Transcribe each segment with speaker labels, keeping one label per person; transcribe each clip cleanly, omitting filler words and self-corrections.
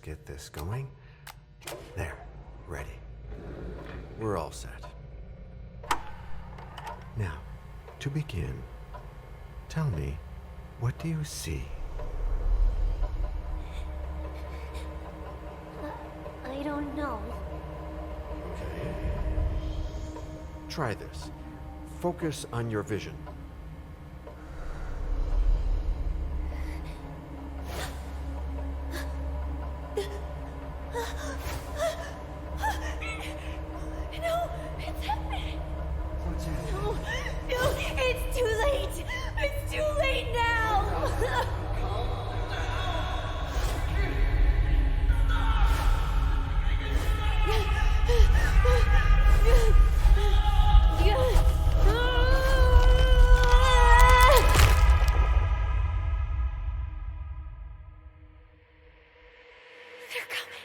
Speaker 1: get this going. There, ready. We're all set. Now, to begin, tell me, what do you see?
Speaker 2: I don't know.
Speaker 1: Okay. Try this. Focus on your vision.
Speaker 2: No, it's happening. No, it's too late. It's too late now. They're coming.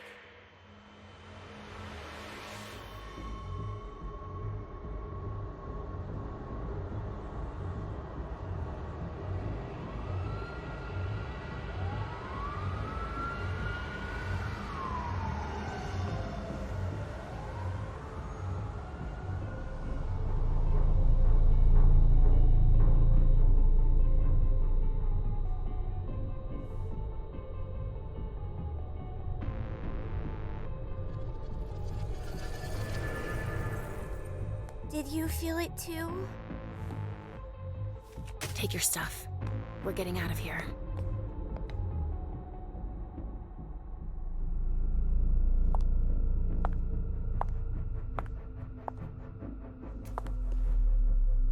Speaker 2: Did you feel it too?
Speaker 3: Take your stuff. We're getting out of here.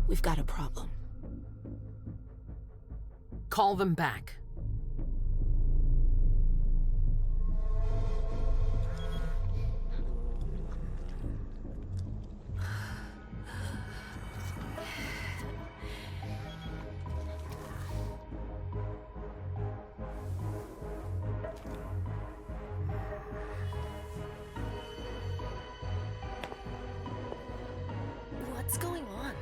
Speaker 3: We've got a problem.
Speaker 4: Call them back.
Speaker 3: What's going on?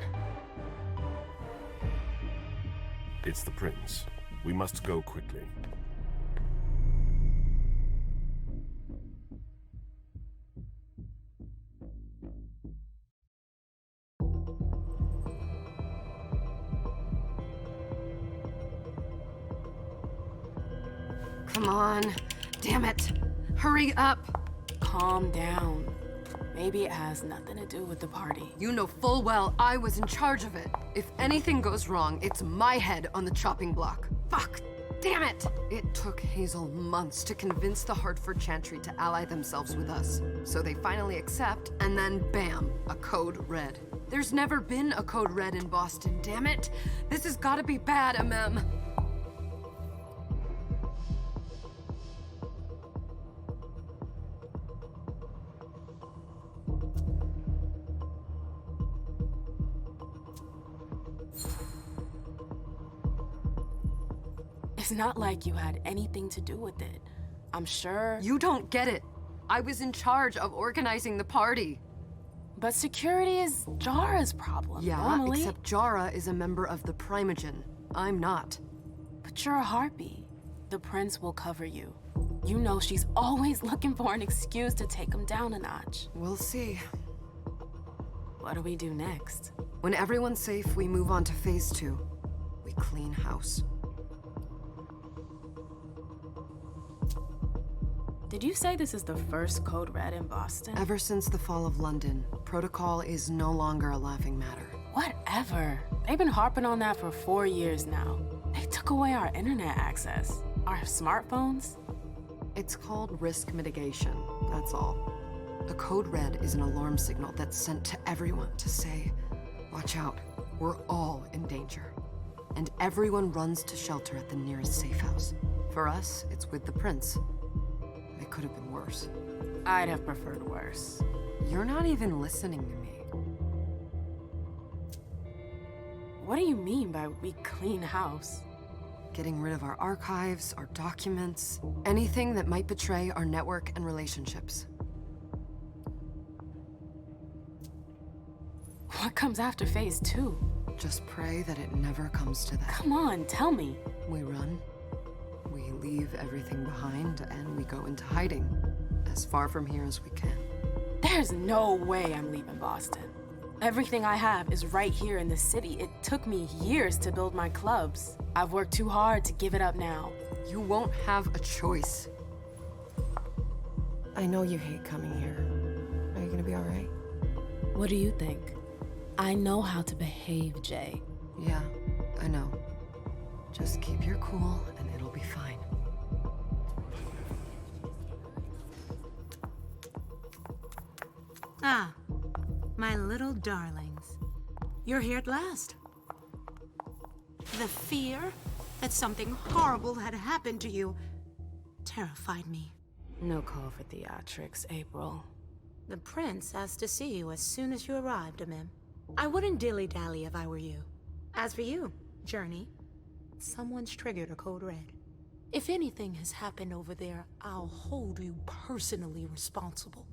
Speaker 5: It's the prince. We must go quickly.
Speaker 6: Come on. Damn it. Hurry up.
Speaker 7: Calm down. Maybe it has nothing to do with the party.
Speaker 6: You know full well I was in charge of it. If anything goes wrong, it's my head on the chopping block. Fuck! Damn it! It took Hazel months to convince the Hartford Chantry to ally themselves with us. So they finally accept, and then bam, a code red. There's never been a code red in Boston, damn it! This has gotta be bad, MM.
Speaker 7: It's not like you had anything to do with it. I'm sure.
Speaker 6: You don't get it. I was in charge of organizing the party.
Speaker 7: But security is Jara's problem.
Speaker 6: Yeah,
Speaker 7: normally.
Speaker 6: except Jara is a member of the Primogen. I'm not.
Speaker 7: But you're a harpy. The prince will cover you. You know she's always looking for an excuse to take him down a notch.
Speaker 6: We'll see.
Speaker 7: What do we do next?
Speaker 6: When everyone's safe, we move on to phase 2. We clean house.
Speaker 7: Did you say this is the first code red in Boston?
Speaker 6: Ever since the fall of London, protocol is no longer a laughing matter.
Speaker 7: Whatever. They've been harping on that for 4 years now. They took away our internet access. Our smartphones.
Speaker 6: It's called risk mitigation, that's all. A code red is an alarm signal that's sent to everyone to say, watch out, we're all in danger. And everyone runs to shelter at the nearest safe house. For us, it's with the prince. It could have been worse.
Speaker 7: I'd have preferred worse.
Speaker 6: You're not even listening to me.
Speaker 7: What do you mean by we clean house?
Speaker 6: Getting rid of our archives, our documents, anything that might betray our network and relationships.
Speaker 7: What comes after phase 2?
Speaker 6: Just pray that it never comes to that.
Speaker 7: Come on, tell me.
Speaker 6: We run, We leave everything behind and we go into hiding, as far from here as we can.
Speaker 7: There's no way I'm leaving Boston. Everything I have is right here in the city. It took me years to build my clubs. I've worked too hard to give it up now.
Speaker 6: You won't have a choice.
Speaker 3: I know you hate coming here. Are you gonna be all right?
Speaker 7: What do you think? I know how to behave, Jay.
Speaker 6: Yeah, I know. Just keep your cool and it'll be fine.
Speaker 4: Ah, my little darlings. You're here at last. The fear that something horrible had happened to you terrified me.
Speaker 7: No call for theatrics, April.
Speaker 4: The prince asked to see you as soon as you arrived, Amim. I wouldn't dilly-dally if I were you. As for you, Journey, someone's triggered a code red. If anything has happened over there, I'll hold you personally responsible.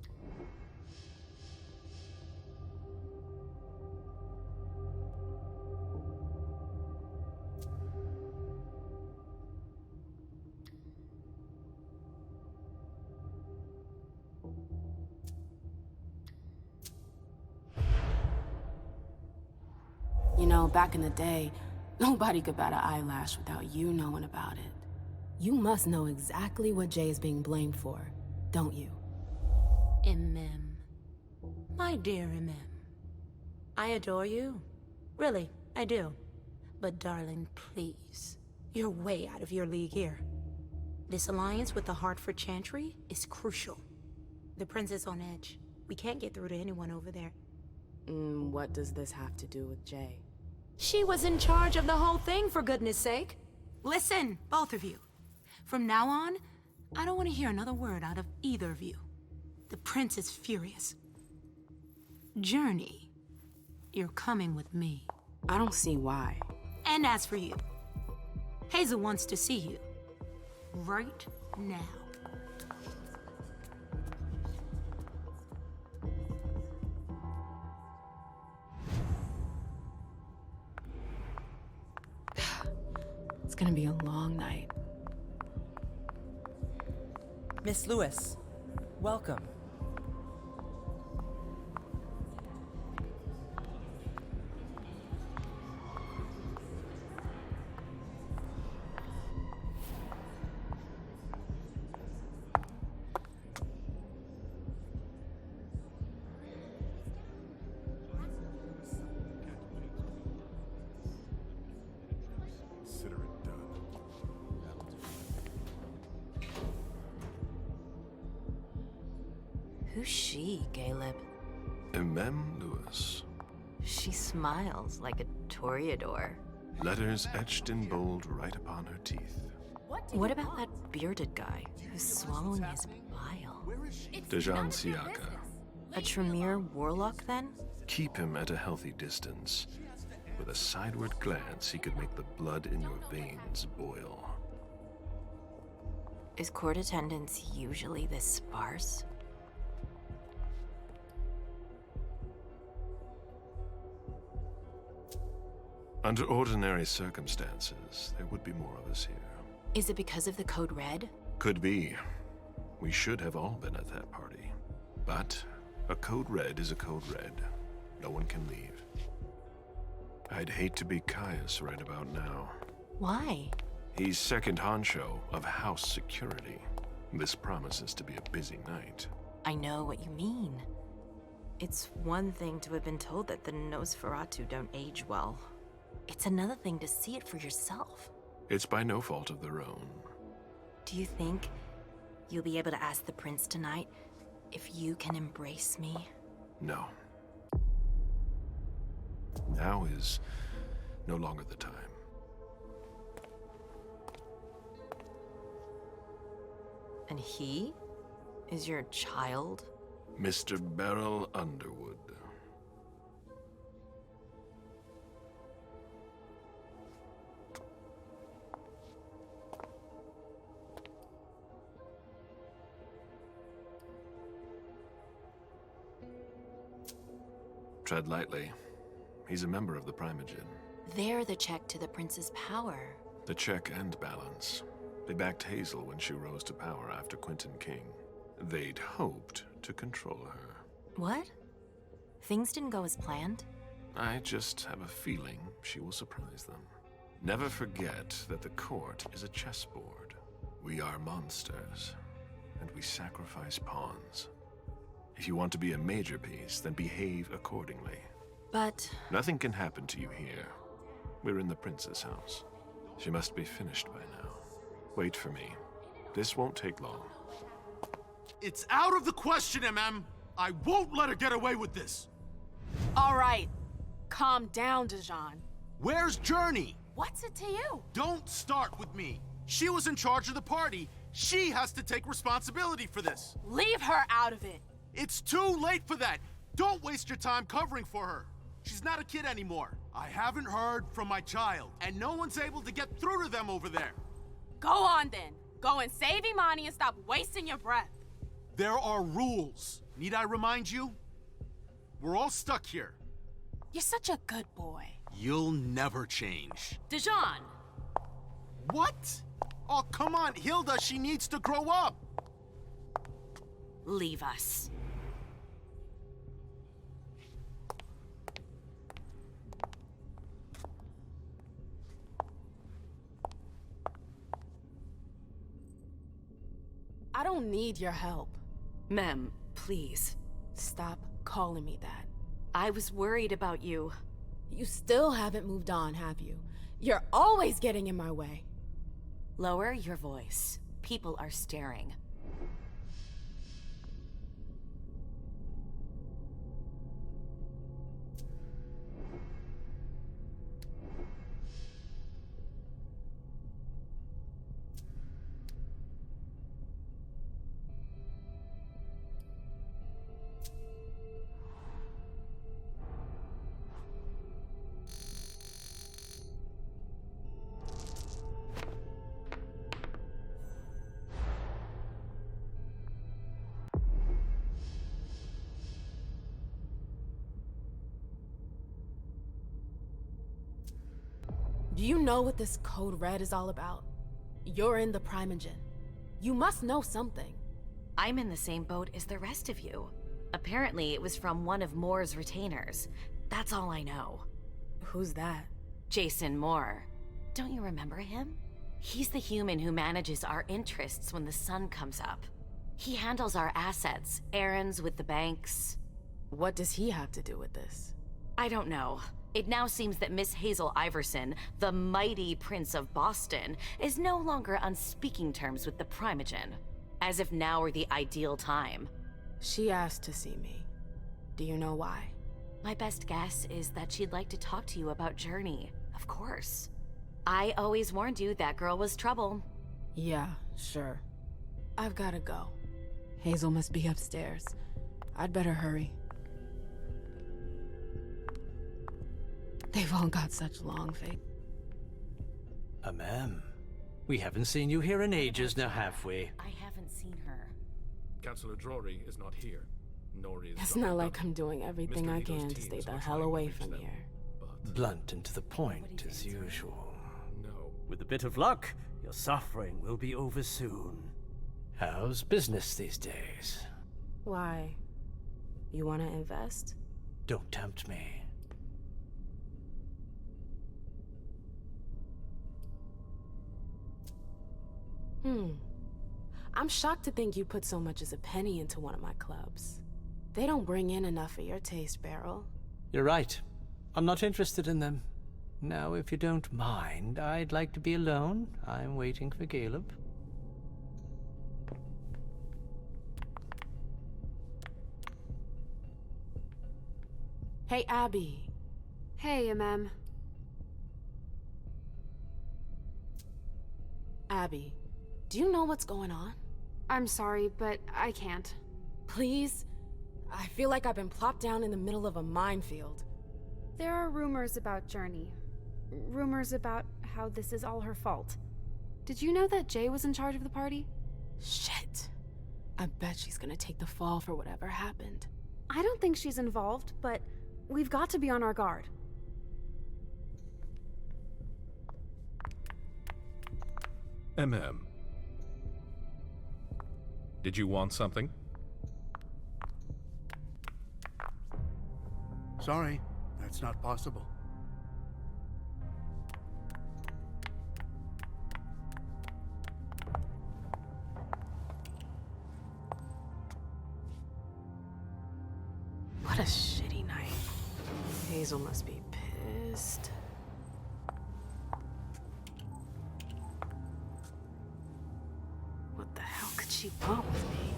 Speaker 7: You know, back in the day, nobody could bat an eyelash without you knowing about it. You must know exactly what Jay is being blamed for, don't you?
Speaker 4: Amim. My dear Amim. I adore you. Really, I do. But darling, please. You're way out of your league here. This alliance with the Hartford Chantry is crucial. The prince is on edge. We can't get through to anyone over there.
Speaker 7: What does this have to do with Jay?
Speaker 4: She was in charge of the whole thing, for goodness sake. Listen, both of you. From now on, I don't want to hear another word out of either of you. The prince is furious. Journey, you're coming with me.
Speaker 7: I don't see why.
Speaker 4: And as for you, Hazel wants to see you. Right now.
Speaker 7: It's gonna be a long night.
Speaker 8: Miss Lewis, welcome.
Speaker 9: Who's she, Caleb?
Speaker 5: Mem Lewis.
Speaker 9: She smiles like a toreador.
Speaker 5: Letters etched in bold right upon her teeth.
Speaker 9: What about that bearded guy who's swallowing his bile?
Speaker 5: Dejan Siaka.
Speaker 9: A Tremere warlock, then?
Speaker 5: Keep him at a healthy distance. With a sideward glance, he could make the blood in your veins boil.
Speaker 9: Is court attendance usually this sparse?
Speaker 5: Under ordinary circumstances, there would be more of us here.
Speaker 9: Is it because of the Code Red?
Speaker 5: Could be. We should have all been at that party. But a Code Red is a Code Red. No one can leave. I'd hate to be Caius right about now.
Speaker 9: Why?
Speaker 5: He's second honcho of house security. This promises to be a busy night.
Speaker 9: I know what you mean. It's one thing to have been told that the Nosferatu don't age well. It's another thing to see it for yourself.
Speaker 5: It's by no fault of their own.
Speaker 9: Do you think you'll be able to ask the prince tonight if you can embrace me?
Speaker 5: No. Now is no longer the time.
Speaker 9: And he is your child?
Speaker 5: Mr. Beryl Underwood. Tread lightly. He's a member of the Primogen.
Speaker 9: They're the check to the prince's power.
Speaker 5: The check and balance. They backed Hazel when she rose to power after Quentin King. They'd hoped to control her.
Speaker 9: What? Things didn't go as planned?
Speaker 5: I just have a feeling she will surprise them. Never forget that the court is a chessboard. We are monsters, and we sacrifice pawns. If you want to be a major piece, then behave accordingly.
Speaker 9: But...
Speaker 5: Nothing can happen to you here. We're in the prince's house. She must be finished by now. Wait for me. This won't take long.
Speaker 10: It's out of the question, MM! I won't let her get away with this!
Speaker 7: All right. Calm down, Dijon.
Speaker 10: Where's Journey?
Speaker 7: What's it to you?
Speaker 10: Don't start with me. She was in charge of the party. She has to take responsibility for this.
Speaker 7: Leave her out of it.
Speaker 10: It's too late for that. Don't waste your time covering for her. She's not a kid anymore. I haven't heard from my child, and no one's able to get through to them over there.
Speaker 7: Go on then. Go and save Imani and stop wasting your breath.
Speaker 10: There are rules. Need I remind you? We're all stuck here.
Speaker 7: You're such a good boy.
Speaker 10: You'll never change.
Speaker 7: Dijon!
Speaker 10: What? Oh, come on, Hilda, she needs to grow up.
Speaker 9: Leave us.
Speaker 7: I don't need your help.
Speaker 9: Mem, please.
Speaker 7: Stop calling me that.
Speaker 9: I was worried about you.
Speaker 7: You still haven't moved on, have you? You're always getting in my way.
Speaker 9: Lower your voice. People are staring.
Speaker 7: Do you know what this Code Red is all about? You're in the Primogen. You must know something.
Speaker 9: I'm in the same boat as the rest of you. Apparently, it was from one of Moore's retainers. That's all I know.
Speaker 7: Who's that?
Speaker 9: Jason Moore. Don't you remember him? He's the human who manages our interests when the sun comes up. He handles our assets, errands with the banks.
Speaker 7: What does he have to do with this?
Speaker 9: I don't know. It now seems that Miss Hazel Iverson, the mighty Prince of Boston, is no longer on speaking terms with the Primogen. As if now were the ideal time.
Speaker 7: She asked to see me. Do you know why?
Speaker 9: My best guess is that she'd like to talk to you about Journey, of course. I always warned you that girl was trouble.
Speaker 7: Yeah, sure. I've gotta go. Hazel must be upstairs. I'd better hurry. They've all got such long faces.
Speaker 11: Ma'am, we haven't seen you here in ages now, have we?
Speaker 9: I haven't seen her.
Speaker 12: Councillor Drury is not here, nor is...
Speaker 7: It's not like I'm doing everything I can to stay the hell away from here.
Speaker 11: Blunt and to the point, as usual.
Speaker 12: No.
Speaker 11: With a bit of luck, your suffering will be over soon. How's business these days?
Speaker 7: Why? You want to invest?
Speaker 11: Don't tempt me.
Speaker 7: I'm shocked to think you put so much as a penny into one of my clubs. They don't bring in enough for your taste, Beryl.
Speaker 11: You're right. I'm not interested in them. Now, if you don't mind, I'd like to be alone. I'm waiting for Caleb.
Speaker 7: Hey, Abby.
Speaker 6: Hey, MM.
Speaker 7: Abby, do you know what's going on?
Speaker 6: I'm sorry, but I can't.
Speaker 7: Please? I feel like I've been plopped down in the middle of a minefield.
Speaker 13: There are rumors about Journey. Rumors about how this is all her fault. Did you know that Jay was in charge of the party?
Speaker 7: Shit. I bet she's gonna take the fall for whatever happened.
Speaker 13: I don't think she's involved, but we've got to be on our guard.
Speaker 12: MM, Did you want something?
Speaker 10: Sorry, that's not possible.
Speaker 7: What a shitty night. Hazel must be pissed. What the hell could she want with me?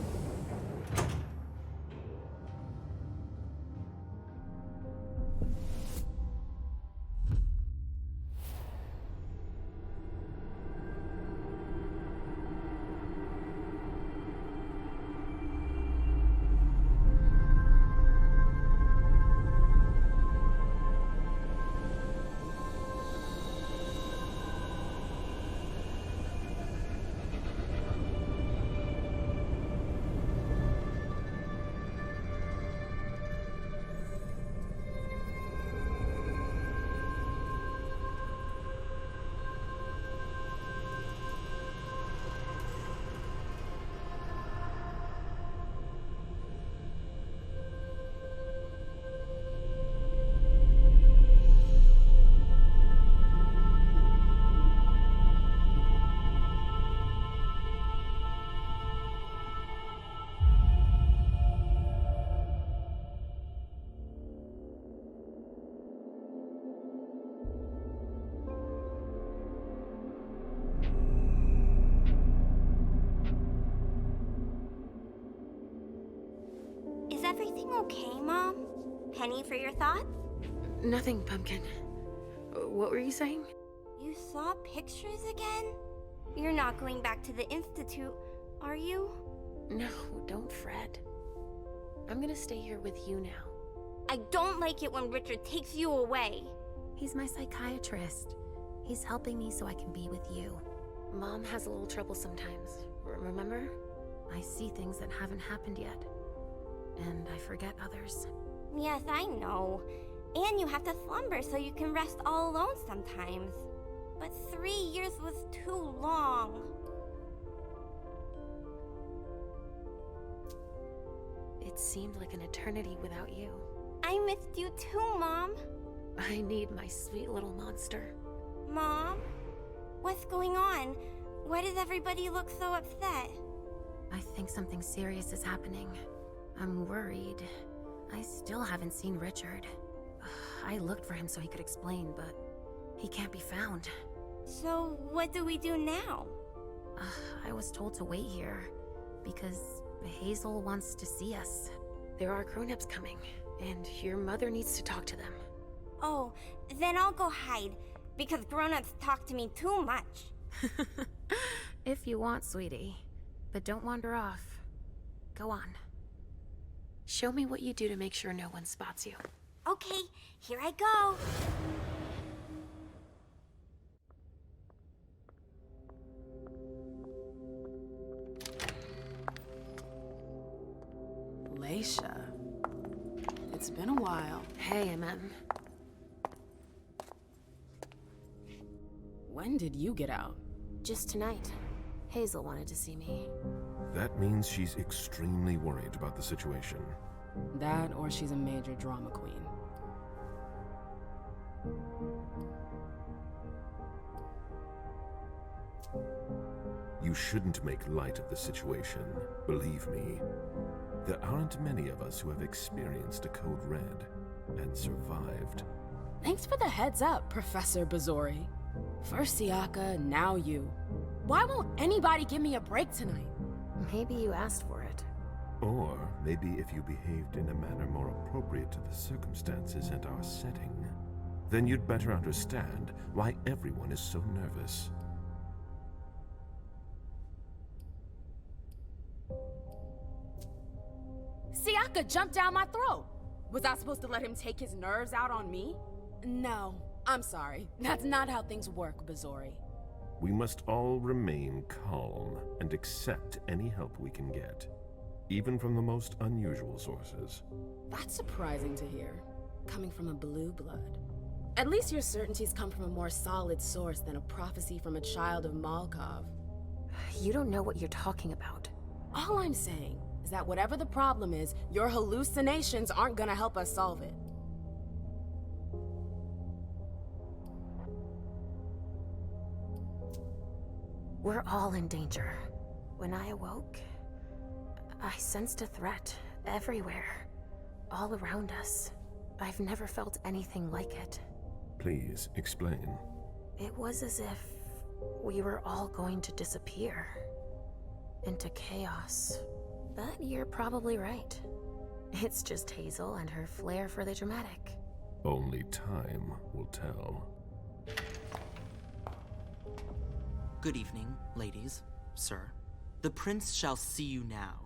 Speaker 2: Is everything okay, Mom? Penny for your thoughts?
Speaker 7: Nothing, Pumpkin. What were you saying?
Speaker 2: You saw pictures again? You're not going back to the Institute, are you?
Speaker 7: No, don't fret. I'm gonna stay here with you now.
Speaker 2: I don't like it when Richard takes you away.
Speaker 14: He's my psychiatrist. He's helping me so I can be with you.
Speaker 7: Mom has a little trouble sometimes, remember?
Speaker 14: I see things that haven't happened yet. And I forget others.
Speaker 2: Yes, I know. And you have to slumber so you can rest all alone sometimes. But 3 years was too long.
Speaker 7: It seemed like an eternity without you.
Speaker 2: I missed you too, Mom.
Speaker 7: I need my sweet little monster.
Speaker 2: Mom? What's going on? Why does everybody look so upset?
Speaker 14: I think something serious is happening. I'm worried. I still haven't seen Richard. I looked for him so he could explain, but he can't be found.
Speaker 2: So what do we do now?
Speaker 14: I was told to wait here because Hazel wants to see us.
Speaker 7: There are grown-ups coming, and your mother needs to talk to them.
Speaker 2: Oh, then I'll go hide, because grown-ups talk to me too much.
Speaker 14: If you want, sweetie. But don't wander off. Go on.
Speaker 7: Show me what you do to make sure no one spots you.
Speaker 2: Okay, here I go.
Speaker 7: Leisha. It's been a while. Hey, MM. When did you get out?
Speaker 14: Just tonight. Hazel wanted to see me.
Speaker 5: That means she's extremely worried about the situation.
Speaker 7: That, or she's a major drama queen.
Speaker 5: You shouldn't make light of the situation, believe me. There aren't many of us who have experienced a code red and survived.
Speaker 7: Thanks for the heads up, Professor Bazori. First Siaka, now you. Why won't anybody give me a break tonight?
Speaker 14: Maybe you asked for it.
Speaker 5: Or maybe if you behaved in a manner more appropriate to the circumstances and our setting, then you'd better understand why everyone is so nervous.
Speaker 7: Siaka jumped down my throat. Was I supposed to let him take his nerves out on me? No, I'm sorry. That's not how things work, Bazori.
Speaker 5: We must all remain calm and accept any help we can get, even from the most unusual sources.
Speaker 7: That's surprising to hear, coming from a blue blood. At least your certainties come from a more solid source than a prophecy from a child of Malkov.
Speaker 14: You don't know what you're talking about.
Speaker 7: All I'm saying is that whatever the problem is, your hallucinations aren't gonna help us solve it.
Speaker 14: We're all in danger. When I awoke, I sensed a threat everywhere, all around us. I've never felt anything like it.
Speaker 5: Please, explain.
Speaker 14: It was as if we were all going to disappear into chaos. But you're probably right. It's just Hazel and her flair for the dramatic.
Speaker 5: Only time will tell.
Speaker 8: Good evening, ladies, sir. The prince shall see you now.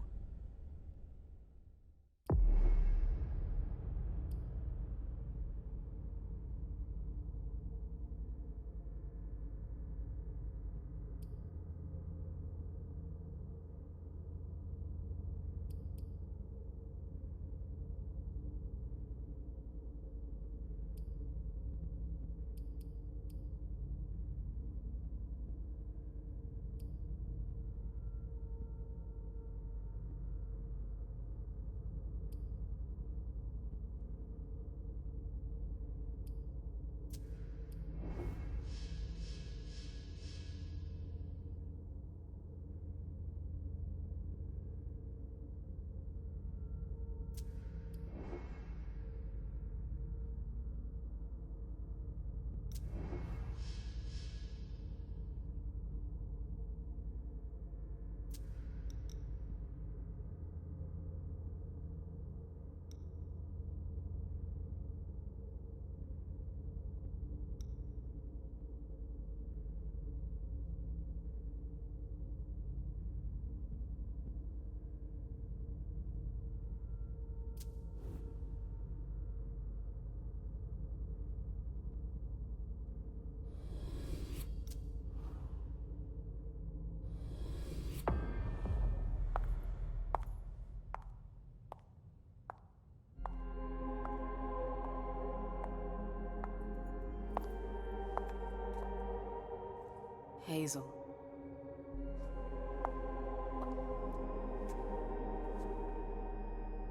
Speaker 7: Hazel.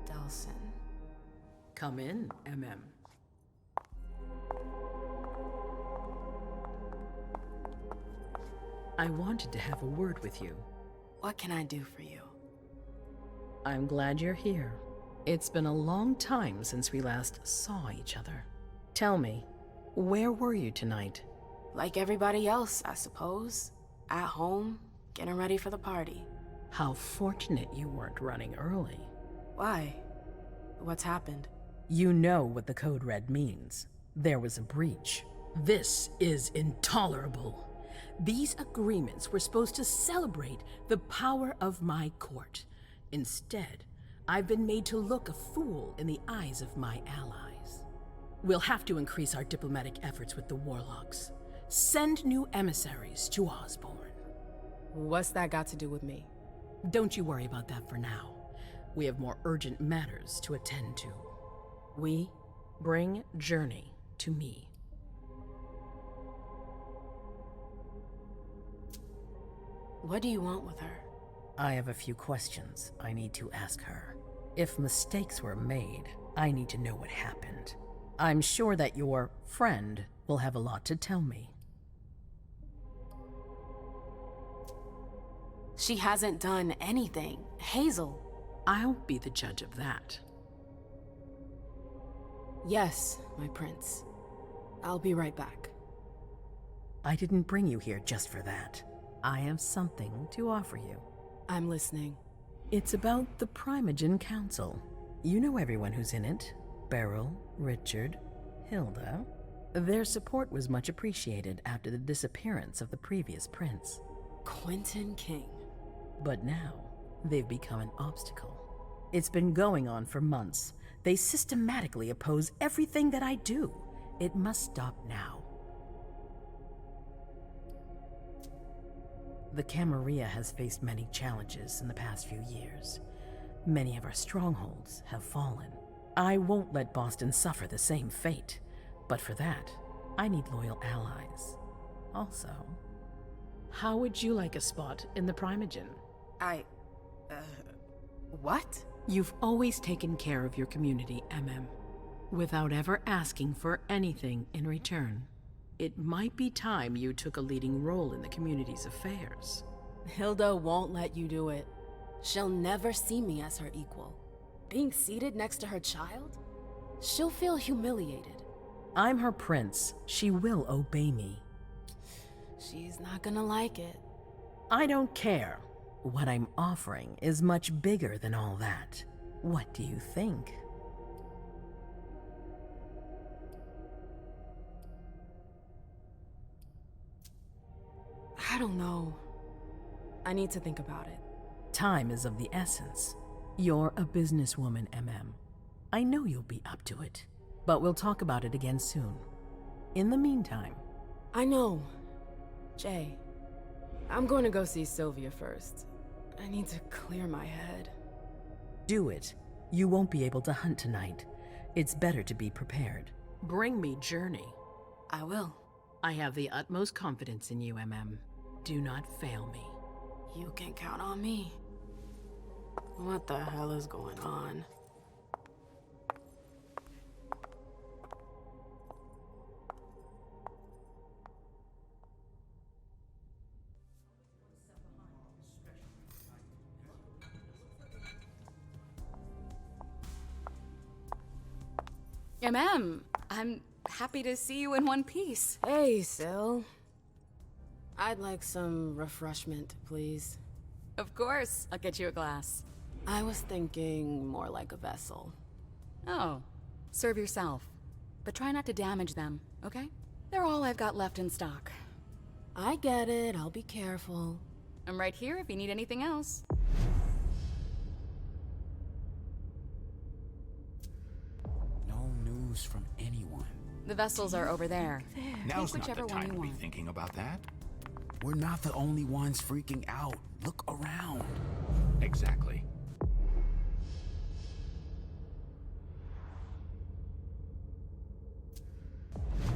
Speaker 7: Delsin.
Speaker 15: Come in, MM. I wanted to have a word with you.
Speaker 7: What can I do for you?
Speaker 15: I'm glad you're here. It's been a long time since we last saw each other. Tell me, where were you tonight?
Speaker 7: Like everybody else, I suppose. At home, getting ready for the party.
Speaker 15: How fortunate you weren't running early.
Speaker 7: Why? What's happened?
Speaker 15: You know what the Code Red means. There was a breach. This is intolerable. These agreements were supposed to celebrate the power of my court. Instead, I've been made to look a fool in the eyes of my allies. We'll have to increase our diplomatic efforts with the warlocks. Send new emissaries to Osborne.
Speaker 7: What's that got to do with me?
Speaker 15: Don't you worry about that for now. We have more urgent matters to attend to. We bring Journey to me.
Speaker 7: What do you want with her?
Speaker 15: I have a few questions I need to ask her. If mistakes were made, I need to know what happened. I'm sure that your friend will have a lot to tell me.
Speaker 7: She hasn't done anything. Hazel.
Speaker 15: I'll be the judge of that.
Speaker 7: Yes, my prince. I'll be right back.
Speaker 15: I didn't bring you here just for that. I have something to offer you.
Speaker 7: I'm listening.
Speaker 15: It's about the Primogen Council. You know everyone who's in it. Beryl, Richard, Hilda. Their support was much appreciated after the disappearance of the previous prince.
Speaker 7: Quentin King.
Speaker 15: But now, they've become an obstacle. It's been going on for months. They systematically oppose everything that I do. It must stop now. The Camarilla has faced many challenges in the past few years. Many of our strongholds have fallen. I won't let Boston suffer the same fate, but for that, I need loyal allies. Also, how would you like a spot in the Primogen?
Speaker 7: What?
Speaker 15: You've always taken care of your community, without ever asking for anything in return. It might be time you took a leading role in the community's affairs.
Speaker 7: Hilda won't let you do it. She'll never see me as her equal. Being seated next to her child? She'll feel humiliated.
Speaker 15: I'm her prince. She will obey me.
Speaker 7: She's not gonna like it.
Speaker 15: I don't care. What I'm offering is much bigger than all that. What do you think?
Speaker 7: I don't know. I need to think about it.
Speaker 15: Time is of the essence. You're a businesswoman, I know you'll be up to it. But we'll talk about it again soon. In the meantime...
Speaker 7: I know. Jay, I'm going to go see Sylvia first. I need to clear my head.
Speaker 15: Do it. You won't be able to hunt tonight. It's better to be prepared. Bring me Journey.
Speaker 7: I will.
Speaker 15: I have the utmost confidence in you, Do not fail me.
Speaker 7: You can count on me. What the hell is going on?
Speaker 16: I'm happy to see you in one piece.
Speaker 7: Hey, Syl. I'd like some refreshment, please.
Speaker 16: Of course, I'll get you a glass.
Speaker 7: I was thinking more like a vessel.
Speaker 16: Oh, serve yourself. But try not to damage them, okay? They're all I've got left in stock.
Speaker 7: I get it, I'll be careful.
Speaker 16: I'm right here if you need anything else.
Speaker 17: No news from anyone.
Speaker 16: The vessels are over there.
Speaker 17: Now's
Speaker 16: Pick
Speaker 17: not
Speaker 16: whichever
Speaker 17: the time
Speaker 16: one
Speaker 17: to
Speaker 16: you
Speaker 17: be
Speaker 16: want.
Speaker 17: thinking about that. We're not the only ones freaking out. Look around. Exactly.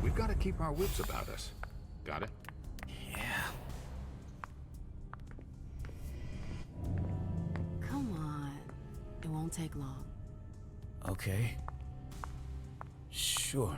Speaker 5: We've got to keep our wits about us. Got it?
Speaker 17: Yeah.
Speaker 7: Come on. It won't take long.
Speaker 17: Okay. Sure.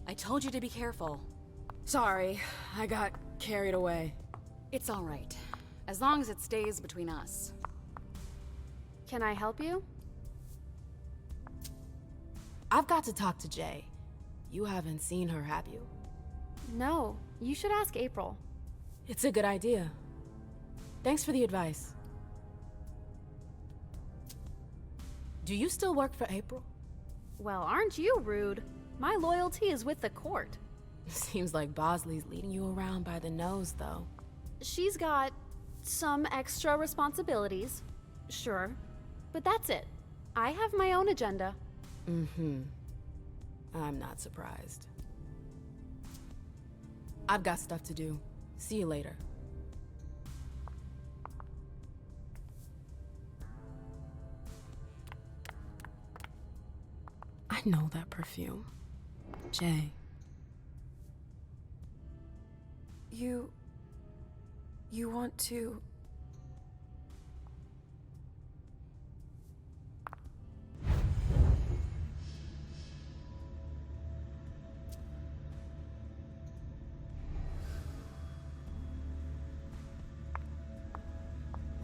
Speaker 16: I told you to be careful.
Speaker 7: Sorry, I got carried away.
Speaker 16: It's all right. As long as it stays between us.
Speaker 13: Can I help you?
Speaker 7: I've got to talk to Jay. You haven't seen her, have you?
Speaker 13: No, you should ask April.
Speaker 7: It's a good idea. Thanks for the advice. Do you still work for April?
Speaker 13: Well, aren't you rude? My loyalty is with the court.
Speaker 7: Seems like Bosley's leading you around by the nose, though.
Speaker 13: She's got some extra responsibilities, sure, but that's it. I have my own agenda.
Speaker 7: Mm-hmm. I'm not surprised. I've got stuff to do. See you later. I know that perfume. Jay.
Speaker 3: You want to...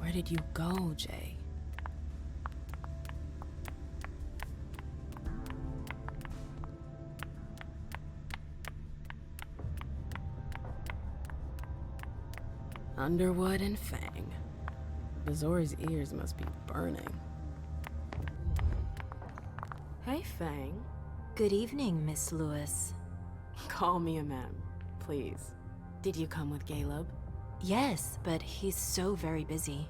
Speaker 7: Where did you go, Jay? Underwood and Fang. Bazori's ears must be burning. Hey, Fang.
Speaker 18: Good evening, Miss Lewis.
Speaker 7: Call me a ma'am, please. Did you come with Caleb?
Speaker 18: Yes, but he's so very busy.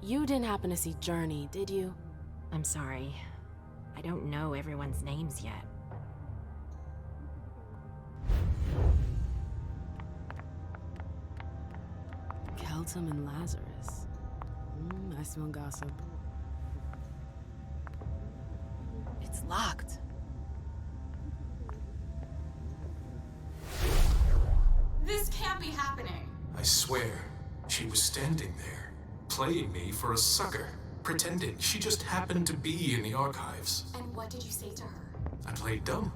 Speaker 7: You didn't happen to see Journey, did you?
Speaker 18: I'm sorry. I don't know everyone's names yet.
Speaker 7: Keltum and Lazarus. I smell gossip. It's locked.
Speaker 19: This can't be happening.
Speaker 20: I swear, she was standing there, playing me for a sucker, pretending she just happened to be in the archives.
Speaker 19: And what did you say to her?
Speaker 20: I played dumb.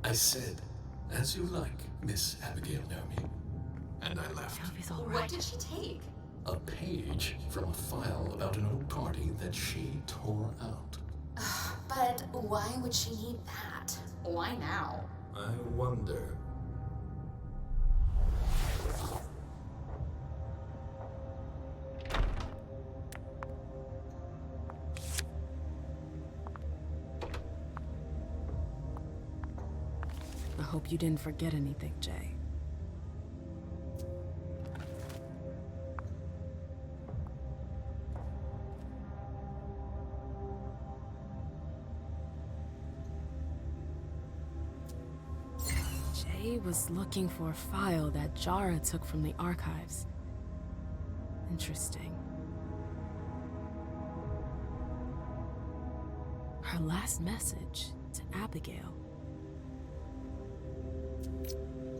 Speaker 20: I said, "As you like, Miss Abigail Naomi." And I left.
Speaker 19: What did she take?
Speaker 20: A page from a file about an old party that she tore out.
Speaker 19: But why would she need that? Why now?
Speaker 20: I wonder.
Speaker 7: I hope you didn't forget anything, Jay. Jay was looking for a file that Jara took from the archives. Interesting. Her last message to Abigail.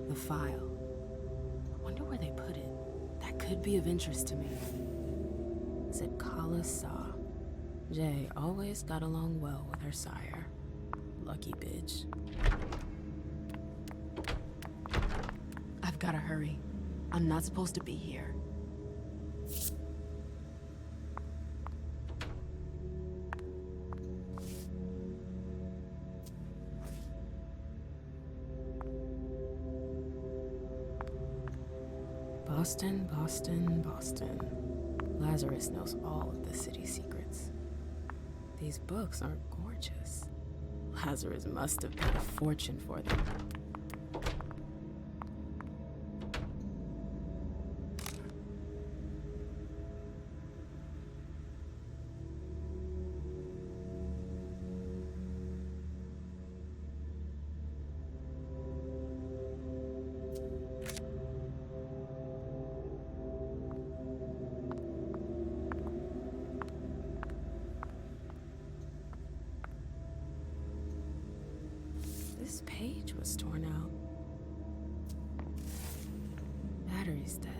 Speaker 7: The file. I wonder where they put it. That could be of interest to me. It said Kala Saw. Jay always got along well with her sire. Lucky bitch. I've gotta hurry. I'm not supposed to be here. Boston, Boston, Boston. Lazarus knows all of the city's secrets. These books are gorgeous. Lazarus must have paid a fortune for them. This page was torn out. Battery's dead.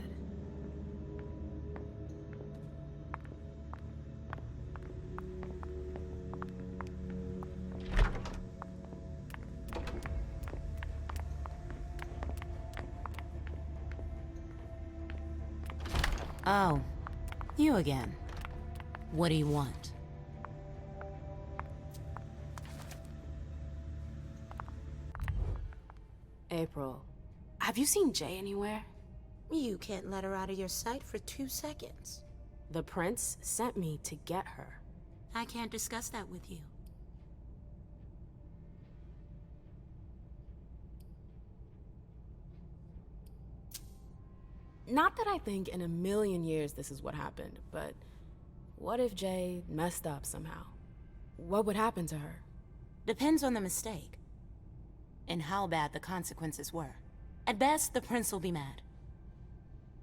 Speaker 4: Oh, you again. What do you want?
Speaker 7: April, have you seen Jay anywhere?
Speaker 4: You can't let her out of your sight for 2 seconds.
Speaker 7: The prince sent me to get her.
Speaker 4: I can't discuss that with you.
Speaker 7: Not that I think in a million years this is what happened, but what if Jay messed up somehow? What would happen to her?
Speaker 4: Depends on the mistake. And how bad the consequences were. At best, the prince will be mad.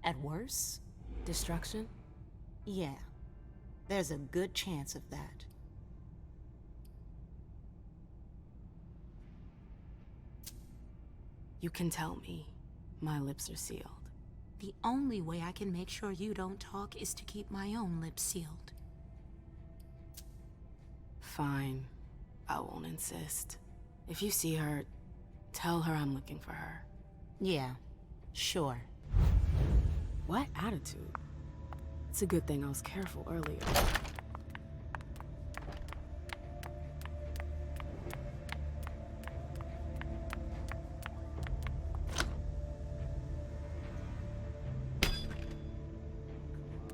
Speaker 4: At worst,
Speaker 7: destruction?
Speaker 4: Yeah. There's a good chance of that.
Speaker 7: You can tell me. My lips are sealed.
Speaker 4: The only way I can make sure you don't talk is to keep my own lips sealed.
Speaker 7: Fine. I won't insist. If you see her, tell her I'm looking for her.
Speaker 4: Yeah, sure.
Speaker 7: What attitude? It's a good thing I was careful earlier.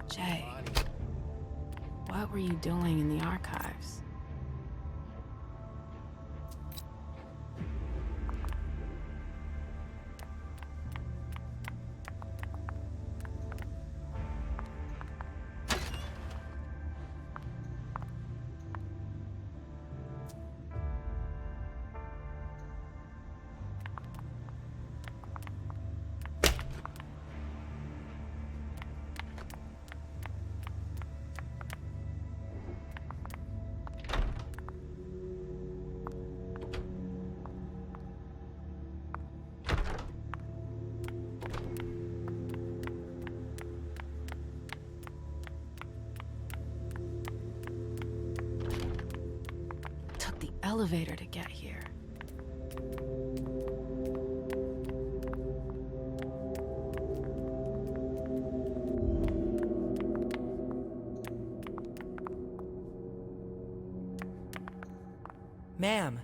Speaker 7: Jay, what were you doing in the archives? Elevator to get here.
Speaker 8: Ma'am.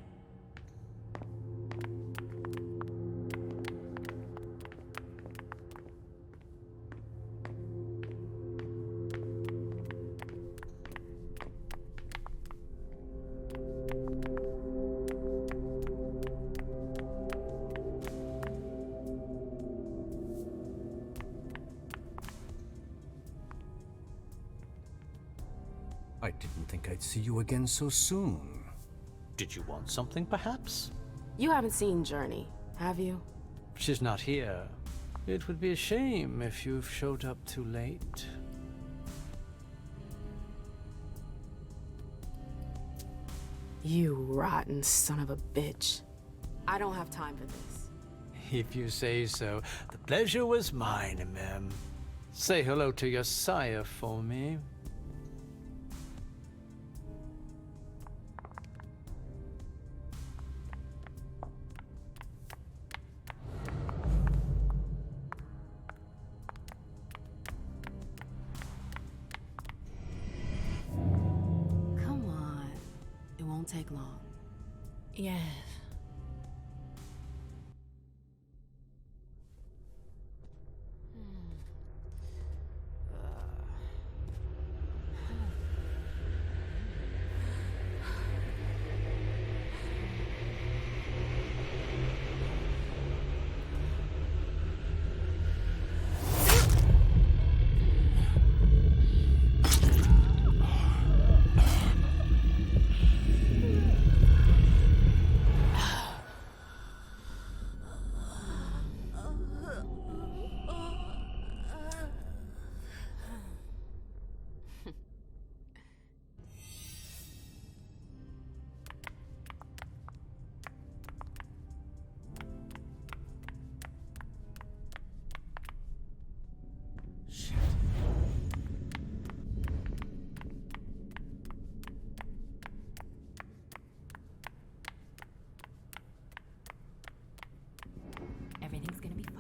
Speaker 11: I didn't think I'd see you again so soon. Did you want something, perhaps?
Speaker 7: You haven't seen Journey, have you?
Speaker 11: She's not here. It would be a shame if you've showed up too late.
Speaker 7: You rotten son of a bitch. I don't have time for this.
Speaker 11: If you say so. The pleasure was mine, ma'am. Say hello to your sire for me.
Speaker 7: Take long.
Speaker 9: Yes. Everything's gonna be fine.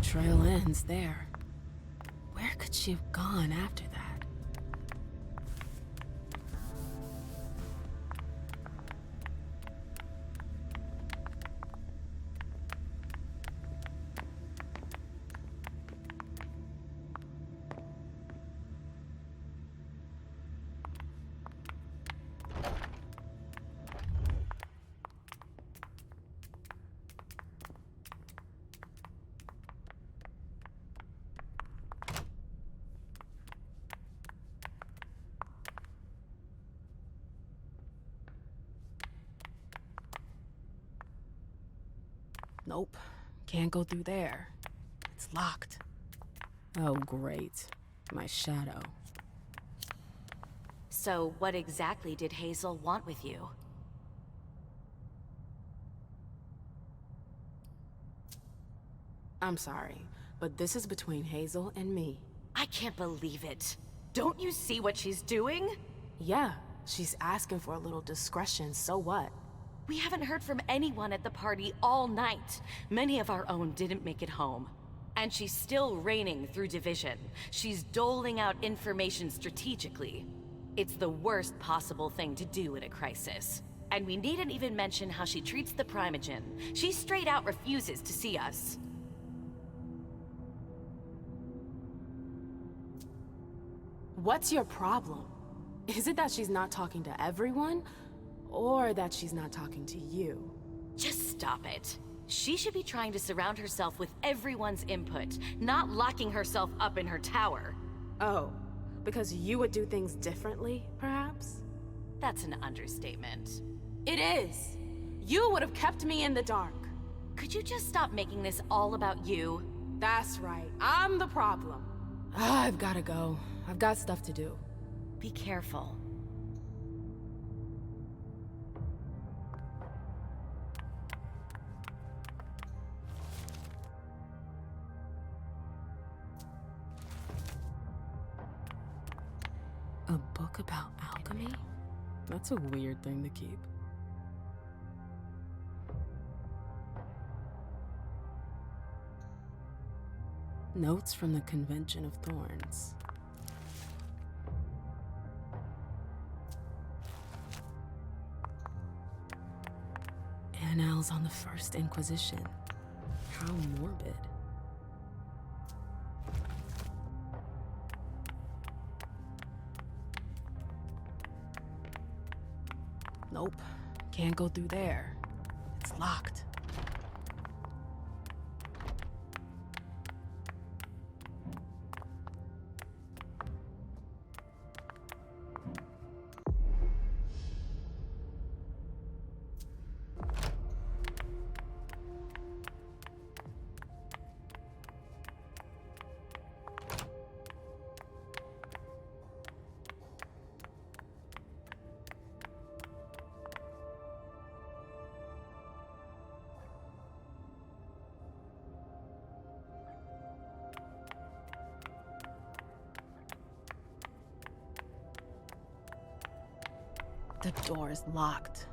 Speaker 7: Trail ends there. Where could she have gone after that? Nope. Can't go through there. It's locked. Oh, great. My shadow.
Speaker 9: So what exactly did Hazel want with you?
Speaker 7: I'm sorry, but this is between Hazel and me.
Speaker 9: I can't believe it. Don't you see what she's doing?
Speaker 7: Yeah, she's asking for a little discretion, so what?
Speaker 9: We haven't heard from anyone at the party all night. Many of our own didn't make it home. And she's still reigning through division. She's doling out information strategically. It's the worst possible thing to do in a crisis. And we needn't even mention how she treats the Primogen. She straight out refuses to see us.
Speaker 7: What's your problem? Is it that she's not talking to everyone? Or that she's not talking to you?
Speaker 9: Just stop it. She should be trying to surround herself with everyone's input, not locking herself up in her tower.
Speaker 7: Oh, because you would do things differently, perhaps?
Speaker 9: That's an understatement.
Speaker 7: It is! You would have kept me in the dark.
Speaker 9: Could you just stop making this all about you?
Speaker 7: That's right, I'm the problem. I've gotta go. I've got stuff to do.
Speaker 9: Be careful.
Speaker 7: A book about alchemy? That's a weird thing to keep. Notes from the Convention of Thorns. Annals on the First Inquisition. How morbid. Nope, can't go through there. It's locked. The door is locked.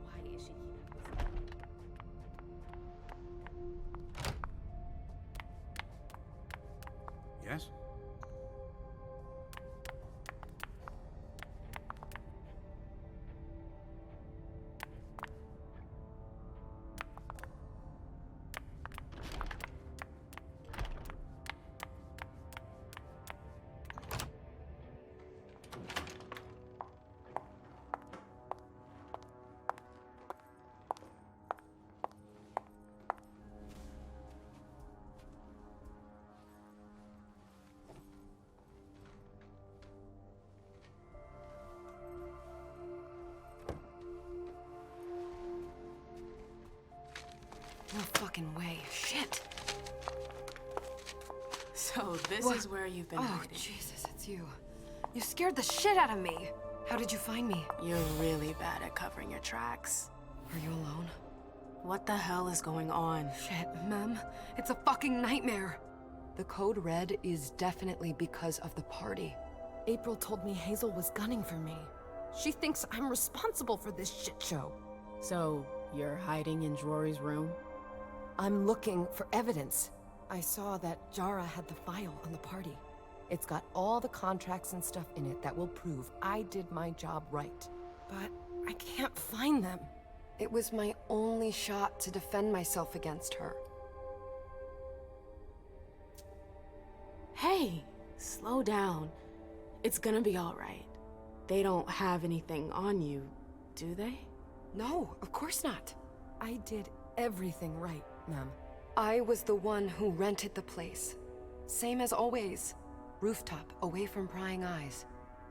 Speaker 9: Why is she here?
Speaker 17: Yes?
Speaker 6: No fucking way. Shit.
Speaker 7: So this is where you've been
Speaker 6: Oh,
Speaker 7: hiding.
Speaker 6: Jesus, it's you. You scared the shit out of me. How did you find me?
Speaker 7: You're really bad at covering your tracks.
Speaker 6: Are you alone?
Speaker 7: What the hell is going on?
Speaker 6: Shit, Mem. It's a fucking nightmare. The code red is definitely because of the party. April told me Hazel was gunning for me. She thinks I'm responsible for this shit show.
Speaker 7: So, you're hiding in Rory's room?
Speaker 6: I'm looking for evidence. I saw that Jara had the file on the party. It's got all the contracts and stuff in it that will prove I did my job right. But I can't find them. It was my only shot to defend myself against her.
Speaker 7: Hey, slow down. It's gonna be all right. They don't have anything on you, do they?
Speaker 6: No, of course not. I did everything right, Mem. I was the one who rented the place. Same as always. Rooftop, away from prying eyes.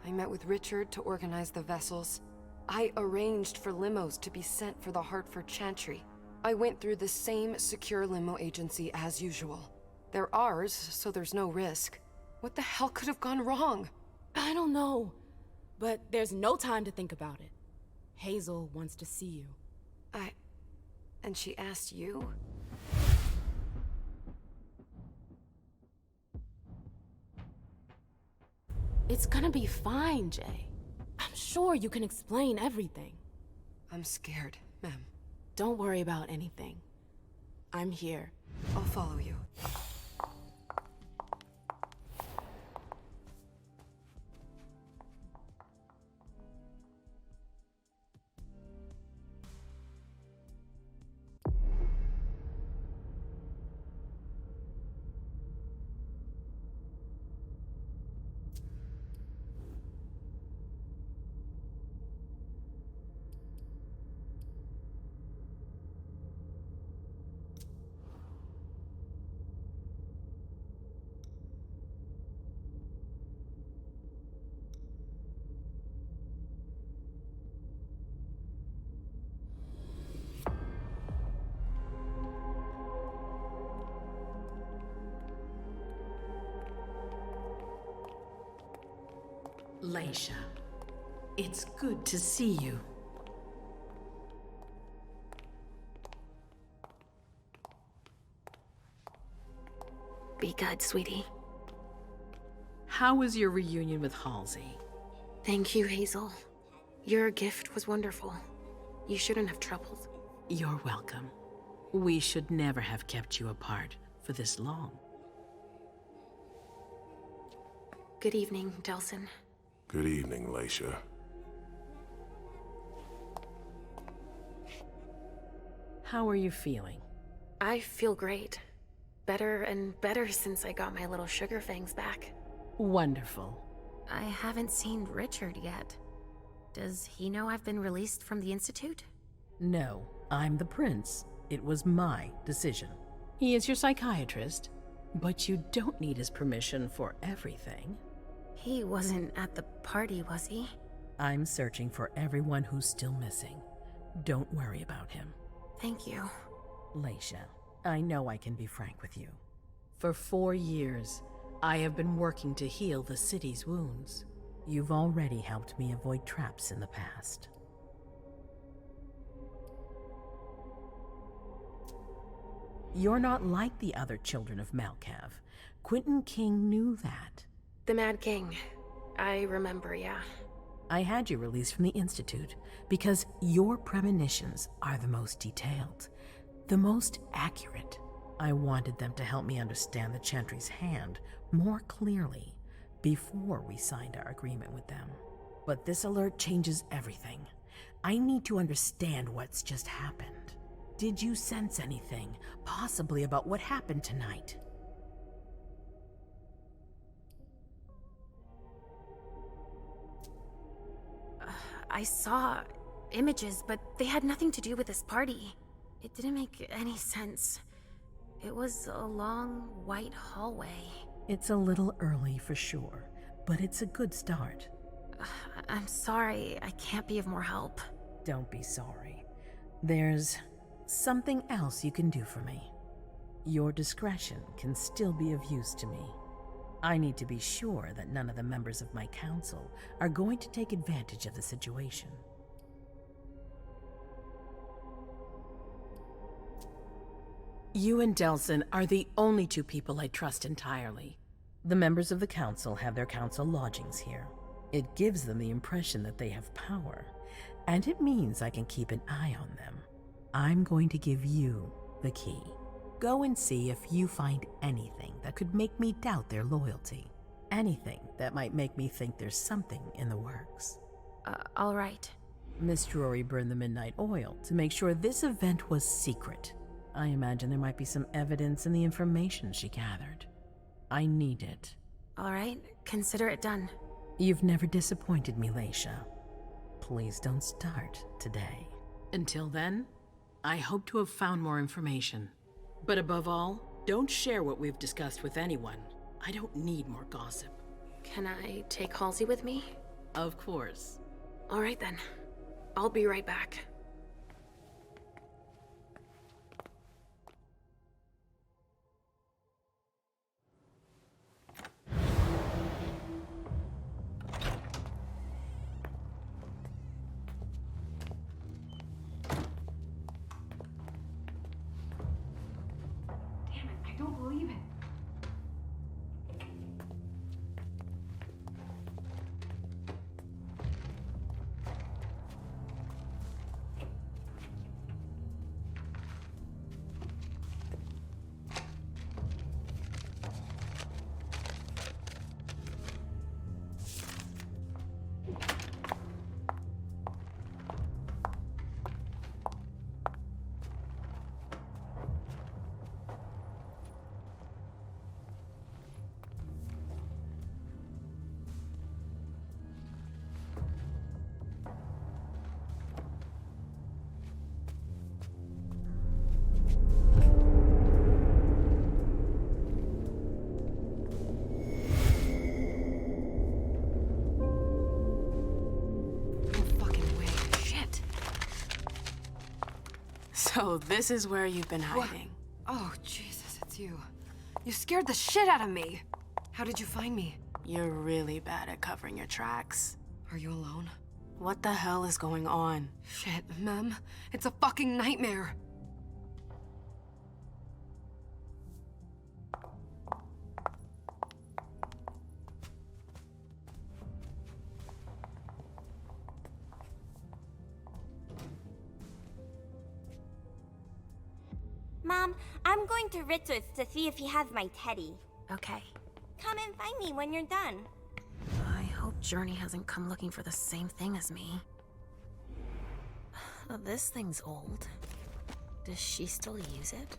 Speaker 6: I met with Richard to organize the vessels. I arranged for limos to be sent for the Hartford Chantry. I went through the same secure limo agency as usual. They're ours, so there's no risk. What the hell could have gone wrong?
Speaker 16: I don't know, but there's no time to think about it. Hazel wants to see you.
Speaker 6: And she asked you?
Speaker 16: It's gonna be fine, Jay. I'm sure you can explain everything.
Speaker 6: I'm scared, ma'am.
Speaker 16: Don't worry about anything. I'm here.
Speaker 6: I'll follow you.
Speaker 15: Leisha, it's good to see you.
Speaker 14: Be good, sweetie.
Speaker 15: How was your reunion with Halsey?
Speaker 14: Thank you, Hazel. Your gift was wonderful. You shouldn't have troubled.
Speaker 15: You're welcome. We should never have kept you apart for this long.
Speaker 14: Good evening, Delsin.
Speaker 1: Good evening, Leisha.
Speaker 15: How are you feeling?
Speaker 14: I feel great. Better and better since I got my little sugar fangs back.
Speaker 15: Wonderful.
Speaker 14: I haven't seen Richard yet. Does he know I've been released from the Institute?
Speaker 15: No, I'm the prince. It was my decision. He is your psychiatrist, but you don't need his permission for everything.
Speaker 14: He wasn't at the party, was he?
Speaker 15: I'm searching for everyone who's still missing. Don't worry about him.
Speaker 14: Thank you.
Speaker 15: Leisha, I know I can be frank with you. For 4 years, I have been working to heal the city's wounds. You've already helped me avoid traps in the past. You're not like the other children of Malkav. Quentin King knew that.
Speaker 14: The Mad King. I remember, yeah.
Speaker 15: I had you released from the Institute because your premonitions are the most detailed, the most accurate. I wanted them to help me understand the Chantry's hand more clearly before we signed our agreement with them. But this alert changes everything. I need to understand what's just happened. Did you sense anything, possibly about what happened tonight?
Speaker 14: I saw images, but they had nothing to do with this party. It didn't make any sense. It was a long, white hallway.
Speaker 15: It's a little early for sure, but it's a good start.
Speaker 14: I'm sorry, I can't be of more help.
Speaker 15: Don't be sorry. There's something else you can do for me. Your discretion can still be of use to me. I need to be sure that none of the members of my council are going to take advantage of the situation. You and Delsin are the only two people I trust entirely. The members of the council have their council lodgings here. It gives them the impression that they have power, and it means I can keep an eye on them. I'm going to give you the key. Go and see if you find anything that could make me doubt their loyalty. Anything that might make me think there's something in the works.
Speaker 14: All right.
Speaker 15: Miss Drury burned the midnight oil to make sure this event was secret. I imagine there might be some evidence in the information she gathered. I need it.
Speaker 14: All right, consider it done.
Speaker 15: You've never disappointed me, Leisha. Please don't start today. Until then, I hope to have found more information. But above all, don't share what we've discussed with anyone. I don't need more gossip.
Speaker 14: Can I take Halsey with me?
Speaker 15: Of course.
Speaker 14: All right then. I'll be right back.
Speaker 13: I don't believe it.
Speaker 7: So this is where you've been hiding.
Speaker 6: What? Oh, Jesus, it's you. You scared the shit out of me. How did you find me?
Speaker 7: You're really bad at covering your tracks.
Speaker 6: Are you alone?
Speaker 7: What the hell is going on?
Speaker 6: Shit, Mem. It's a fucking nightmare.
Speaker 2: Mom, I'm going to Richard's to see if he has my teddy.
Speaker 14: Okay.
Speaker 2: Come and find me when you're done.
Speaker 14: I hope Journey hasn't come looking for the same thing as me. This thing's old. Does she still use it?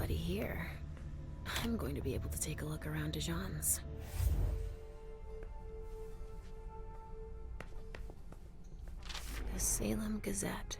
Speaker 14: nobody here, I'm going to be able to take a look around Dijon's. The Salem Gazette.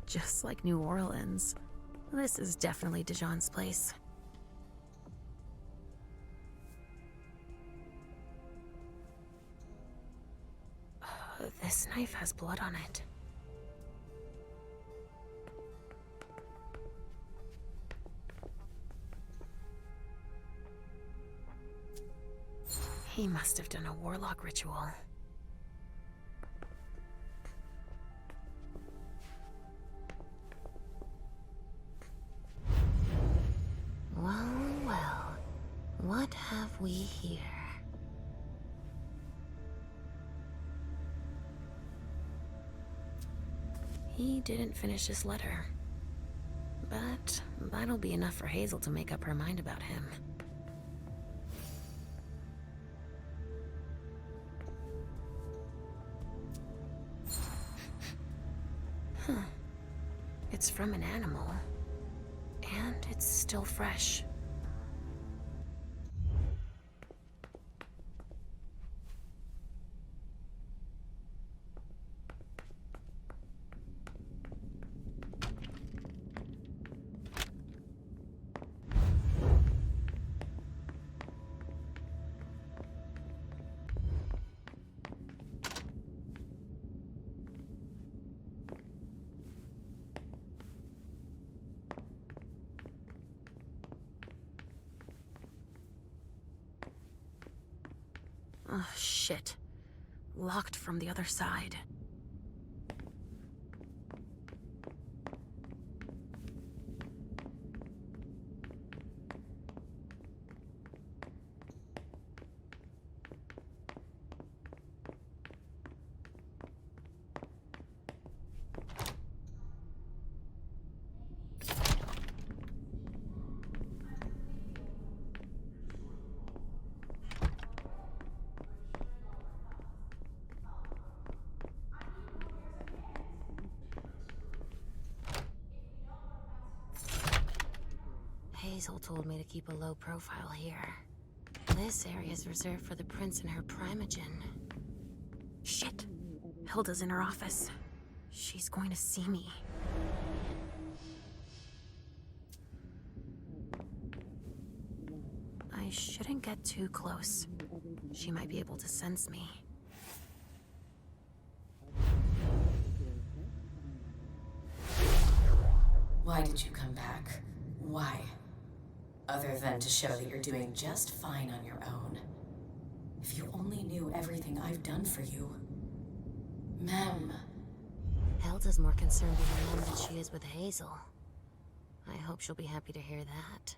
Speaker 14: Just like New Orleans. This is definitely Dijon's place. This knife has blood on it. He must have done a warlock ritual. Well, what have we here? He didn't finish his letter, but that'll be enough for Hazel to make up her mind about him. Huh. It's from an animal. And it's still fresh. Oh, shit. Locked from the other side. Hazel told me to keep a low profile here. This area is reserved for the prince and her primogen. Shit! Hilda's in her office. She's going to see me. I shouldn't get too close. She might be able to sense me.
Speaker 21: Why did you come back? Why? Other than to show that you're doing just fine on your own. If you only knew everything I've done for you. Ma'am.
Speaker 14: Hilda's more concerned with Mem than she is with Hazel. I hope she'll be happy to hear that.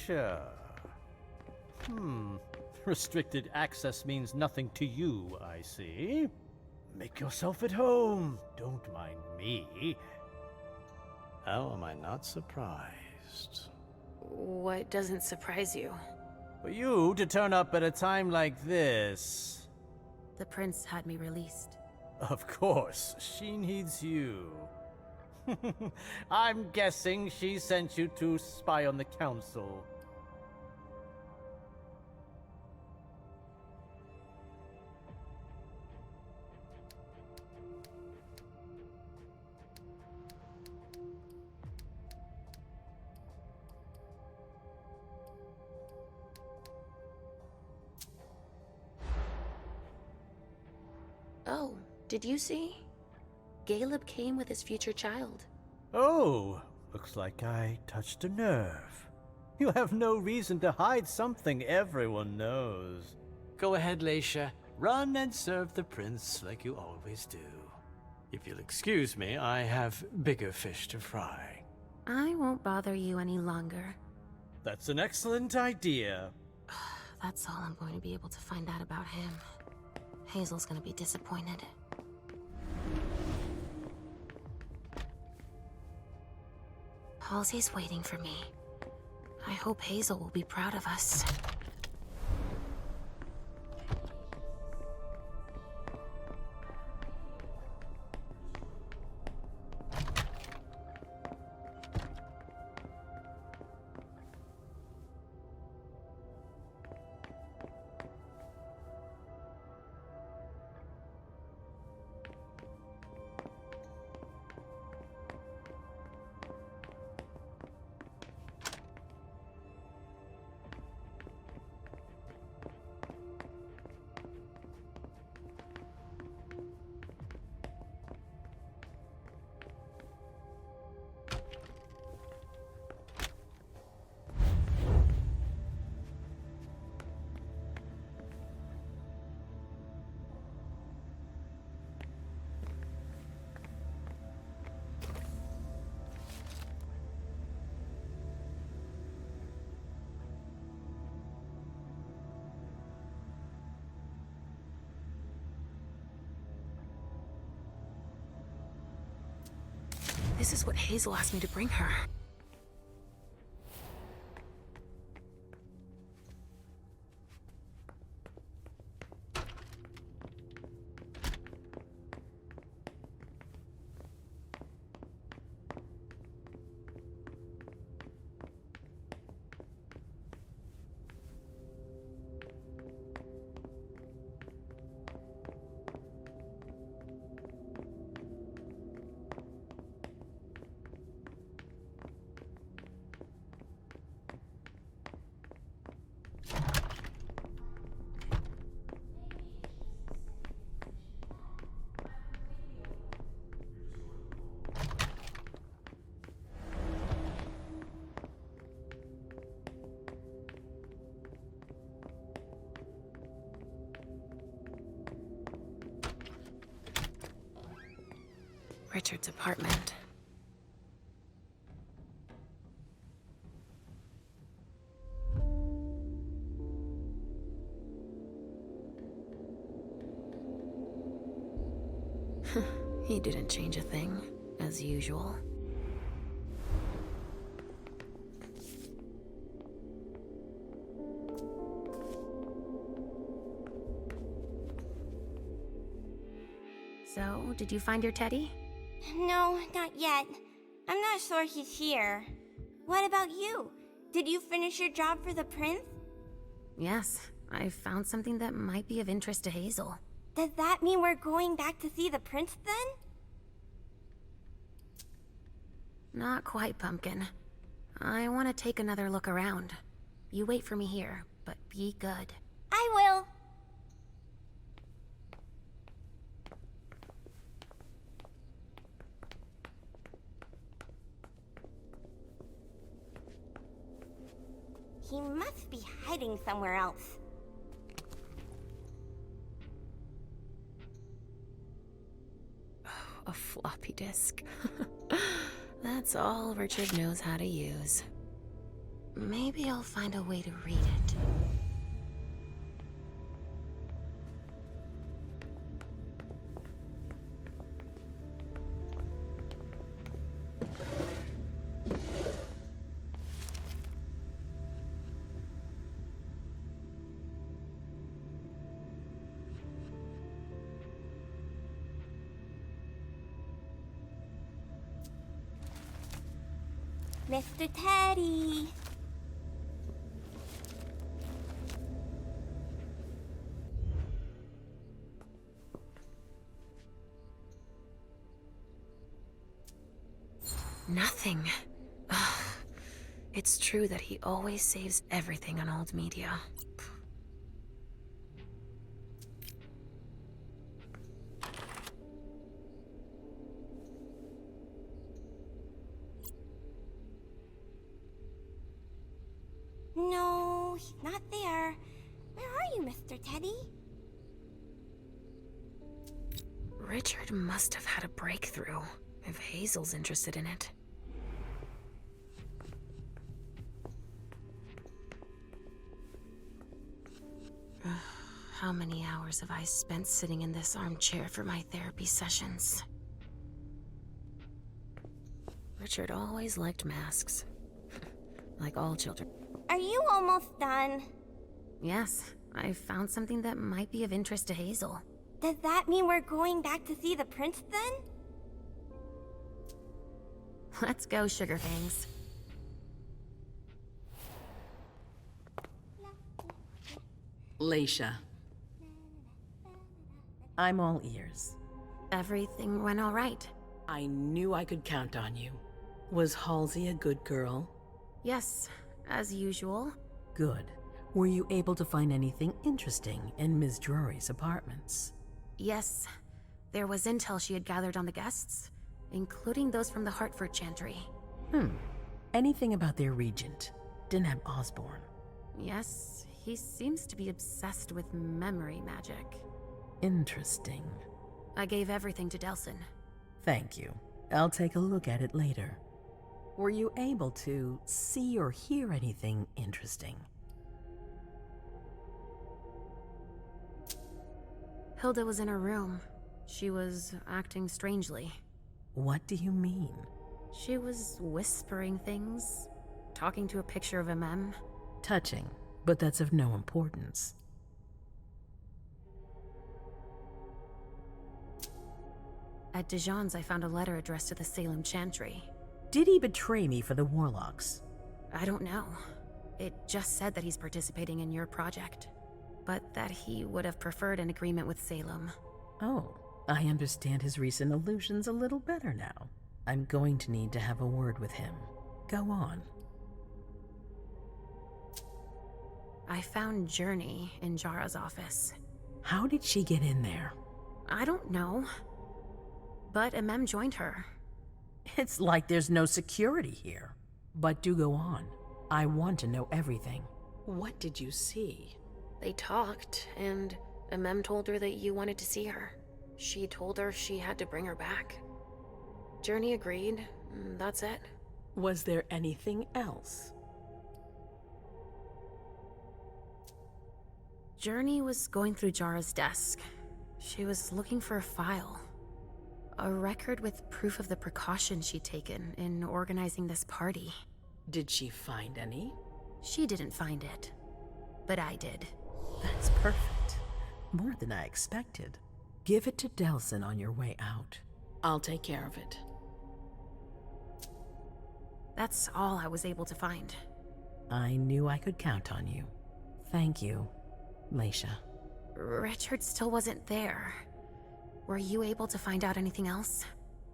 Speaker 11: Leisha. Restricted access means nothing to you, I see. Make yourself at home. Don't mind me. How am I not surprised?
Speaker 14: What doesn't surprise you?
Speaker 11: For you to turn up at a time like this.
Speaker 14: The prince had me released.
Speaker 11: Of course, she needs you. I'm guessing she sent you to spy on the council.
Speaker 14: Oh, did you see? Caleb came with his future child.
Speaker 11: Oh, looks like I touched a nerve. You have no reason to hide something everyone knows. Go ahead, Leisha. Run and serve the prince like you always do. If you'll excuse me, I have bigger fish to fry.
Speaker 14: I won't bother you any longer.
Speaker 11: That's an excellent idea.
Speaker 14: That's all I'm going to be able to find out about him. Hazel's gonna be disappointed. Halsey's waiting for me. I hope Hazel will be proud of us. This is what Hazel asked me to bring her. Richard's apartment. He didn't change a thing, as usual. So, did you find your teddy?
Speaker 2: No, not yet. I'm not sure he's here. What about you? Did you finish your job for the prince?
Speaker 14: Yes, I found something that might be of interest to Hazel.
Speaker 2: Does that mean we're going back to see the prince then?
Speaker 14: Not quite, Pumpkin. I want to take another look around. You wait for me here, but be good.
Speaker 2: I will. He must be hiding somewhere else.
Speaker 14: A floppy disk. That's all Richard knows how to use. Maybe I'll find a way to read it.
Speaker 2: Mr. Teddy!
Speaker 14: Nothing. Ugh. It's true that he always saves everything on old media.
Speaker 2: No, he's not there. Where are you, Mr. Teddy?
Speaker 14: Richard must have had a breakthrough, if Hazel's interested in it. How many hours have I spent sitting in this armchair for my therapy sessions? Richard always liked masks. Like all children.
Speaker 2: Are you almost done?
Speaker 14: Yes, I found something that might be of interest to Hazel.
Speaker 2: Does that mean we're going back to see the prince then?
Speaker 14: Let's go, Sugar Fangs.
Speaker 15: Leisha. I'm all ears.
Speaker 14: Everything went all right.
Speaker 15: I knew I could count on you. Was Halsey a good girl?
Speaker 14: Yes, as usual.
Speaker 15: Good. Were you able to find anything interesting in Ms. Drury's apartments?
Speaker 14: Yes. There was intel she had gathered on the guests, including those from the Hartford Chantry.
Speaker 15: Anything about their regent, Deneb Osborne?
Speaker 14: Yes, he seems to be obsessed with memory magic.
Speaker 15: Interesting.
Speaker 14: I gave everything to Delsin.
Speaker 15: Thank you. I'll take a look at it later. Were you able to see or hear anything interesting?
Speaker 14: Hilda was in her room. She was acting strangely.
Speaker 15: What do you mean?
Speaker 14: She was whispering things, talking to a picture of MM.
Speaker 15: Touching, but that's of no importance.
Speaker 14: At Dijon's, I found a letter addressed to the Salem Chantry.
Speaker 15: Did he betray me for the Warlocks?
Speaker 14: I don't know. It just said that he's participating in your project, but that he would have preferred an agreement with Salem.
Speaker 15: Oh, I understand his recent allusions a little better now. I'm going to need to have a word with him. Go on.
Speaker 14: I found Journey in Jara's office.
Speaker 15: How did she get in there?
Speaker 14: I don't know. But MM joined her.
Speaker 15: It's like there's no security here. But do go on. I want to know everything. What did you see?
Speaker 14: They talked, and MM told her that you wanted to see her. She told her she had to bring her back. Journey agreed. That's it.
Speaker 15: Was there anything else?
Speaker 14: Journey was going through Jara's desk. She was looking for a file. A record with proof of the precautions she'd taken in organizing this party.
Speaker 15: Did she find any?
Speaker 14: She didn't find it, but I did.
Speaker 15: That's perfect. More than I expected. Give it to Delsin on your way out. I'll take care of it.
Speaker 14: That's all I was able to find.
Speaker 15: I knew I could count on you. Thank you, Leisha.
Speaker 14: Richard still wasn't there. Were you able to find out anything else?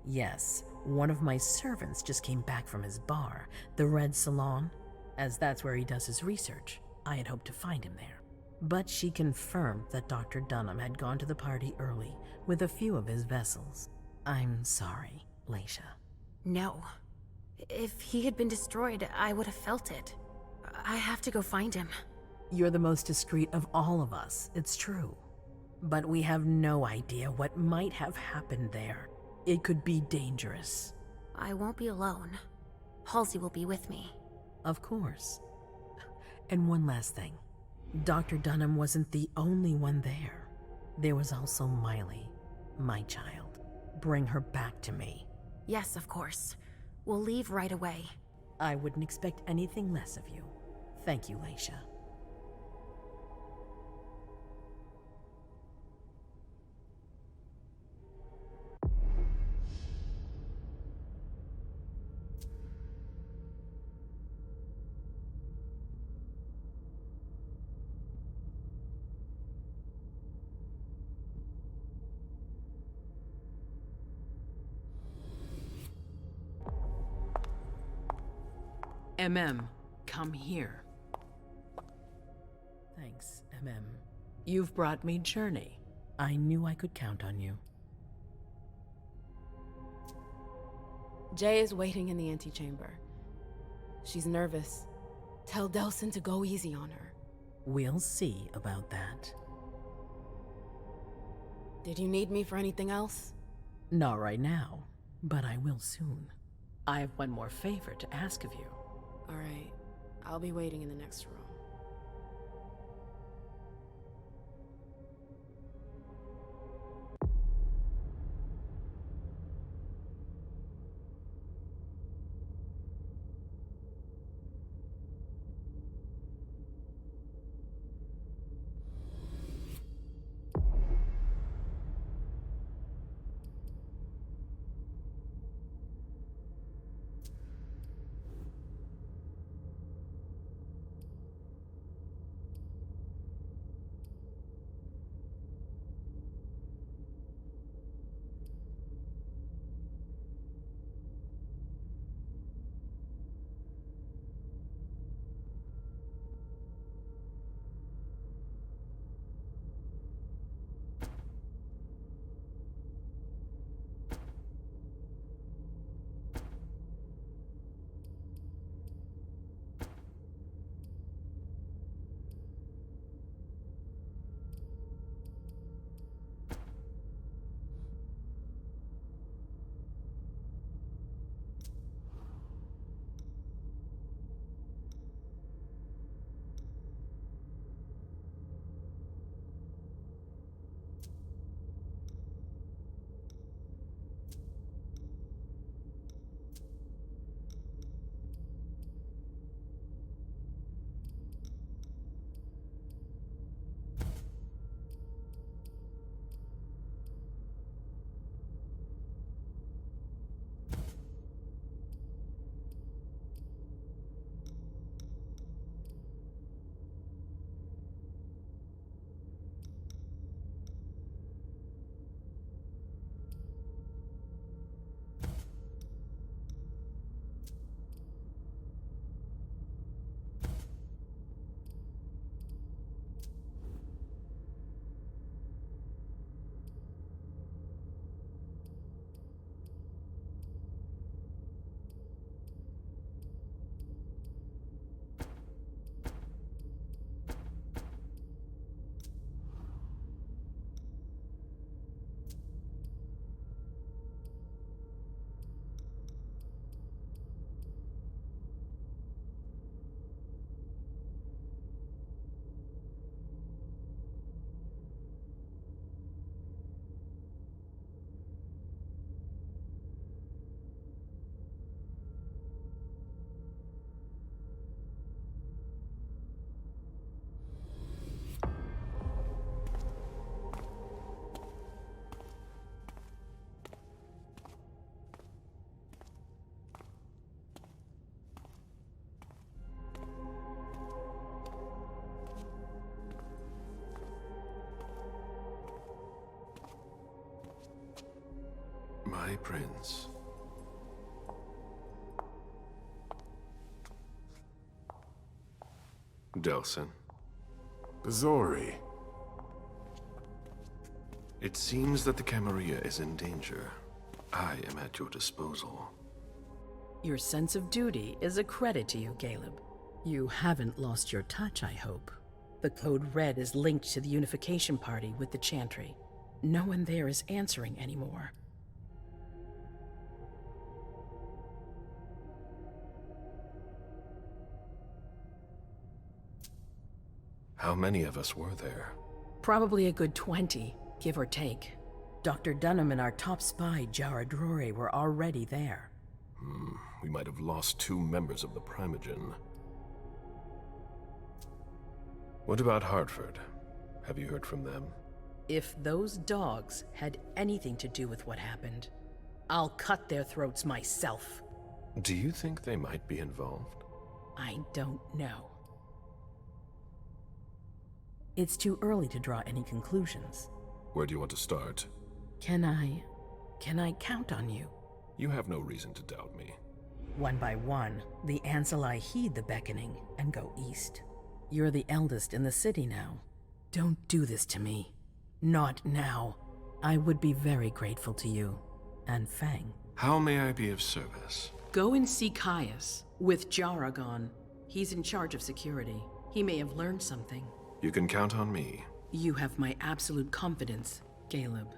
Speaker 15: Yes, one of my servants just came back from his bar, the Red Salon, as that's where he does his research. I had hoped to find him there. But she confirmed that Dr. Dunham had gone to the party early with a few of his vessels. I'm sorry, Leisha.
Speaker 14: No. If he had been destroyed, I would have felt it. I have to go find him.
Speaker 15: You're the most discreet of all of us, it's true. But we have no idea what might have happened there. It could be dangerous.
Speaker 14: I won't be alone. Halsey will be with me.
Speaker 15: Of course. And one last thing. Dr. Dunham wasn't the only one there. There was also Miley, my child. Bring her back to me.
Speaker 14: Yes, of course. We'll leave right away.
Speaker 15: I wouldn't expect anything less of you. Thank you, Leisha. Come here. Thanks, You've brought me Journey. I knew I could count on you.
Speaker 16: Jay is waiting in the antechamber. She's nervous. Tell Delsin to go easy on her.
Speaker 15: We'll see about that.
Speaker 16: Did you need me for anything else?
Speaker 15: Not right now, but I will soon. I have one more favor to ask of you.
Speaker 16: All right. I'll be waiting in the next room.
Speaker 5: My prince. Delsin.
Speaker 12: Bazori.
Speaker 5: It seems that the Camarilla is in danger. I am at your disposal.
Speaker 15: Your sense of duty is a credit to you, Caleb. You haven't lost your touch, I hope. The Code Red is linked to the Unification Party with the Chantry. No one there is answering anymore.
Speaker 5: How many of us were there?
Speaker 15: Probably a good 20, give or take. Dr. Dunham and our top spy, Jared Rory, were already there.
Speaker 5: We might have lost 2 members of the Primogen. What about Hartford? Have you heard from them?
Speaker 15: If those dogs had anything to do with what happened, I'll cut their throats myself.
Speaker 5: Do you think they might be involved?
Speaker 15: I don't know. It's too early to draw any conclusions.
Speaker 5: Where do you want to start?
Speaker 15: Can I count on you?
Speaker 5: You have no reason to doubt me.
Speaker 15: One by one, the Anseli heed the beckoning and go east. You're the eldest in the city now. Don't do this to me. Not now. I would be very grateful to you. And Fang.
Speaker 5: How may I be of service?
Speaker 15: Go and see Caius with Jaragon. He's in charge of security. He may have learned something.
Speaker 5: You can count on me.
Speaker 15: You have my absolute confidence, Caleb.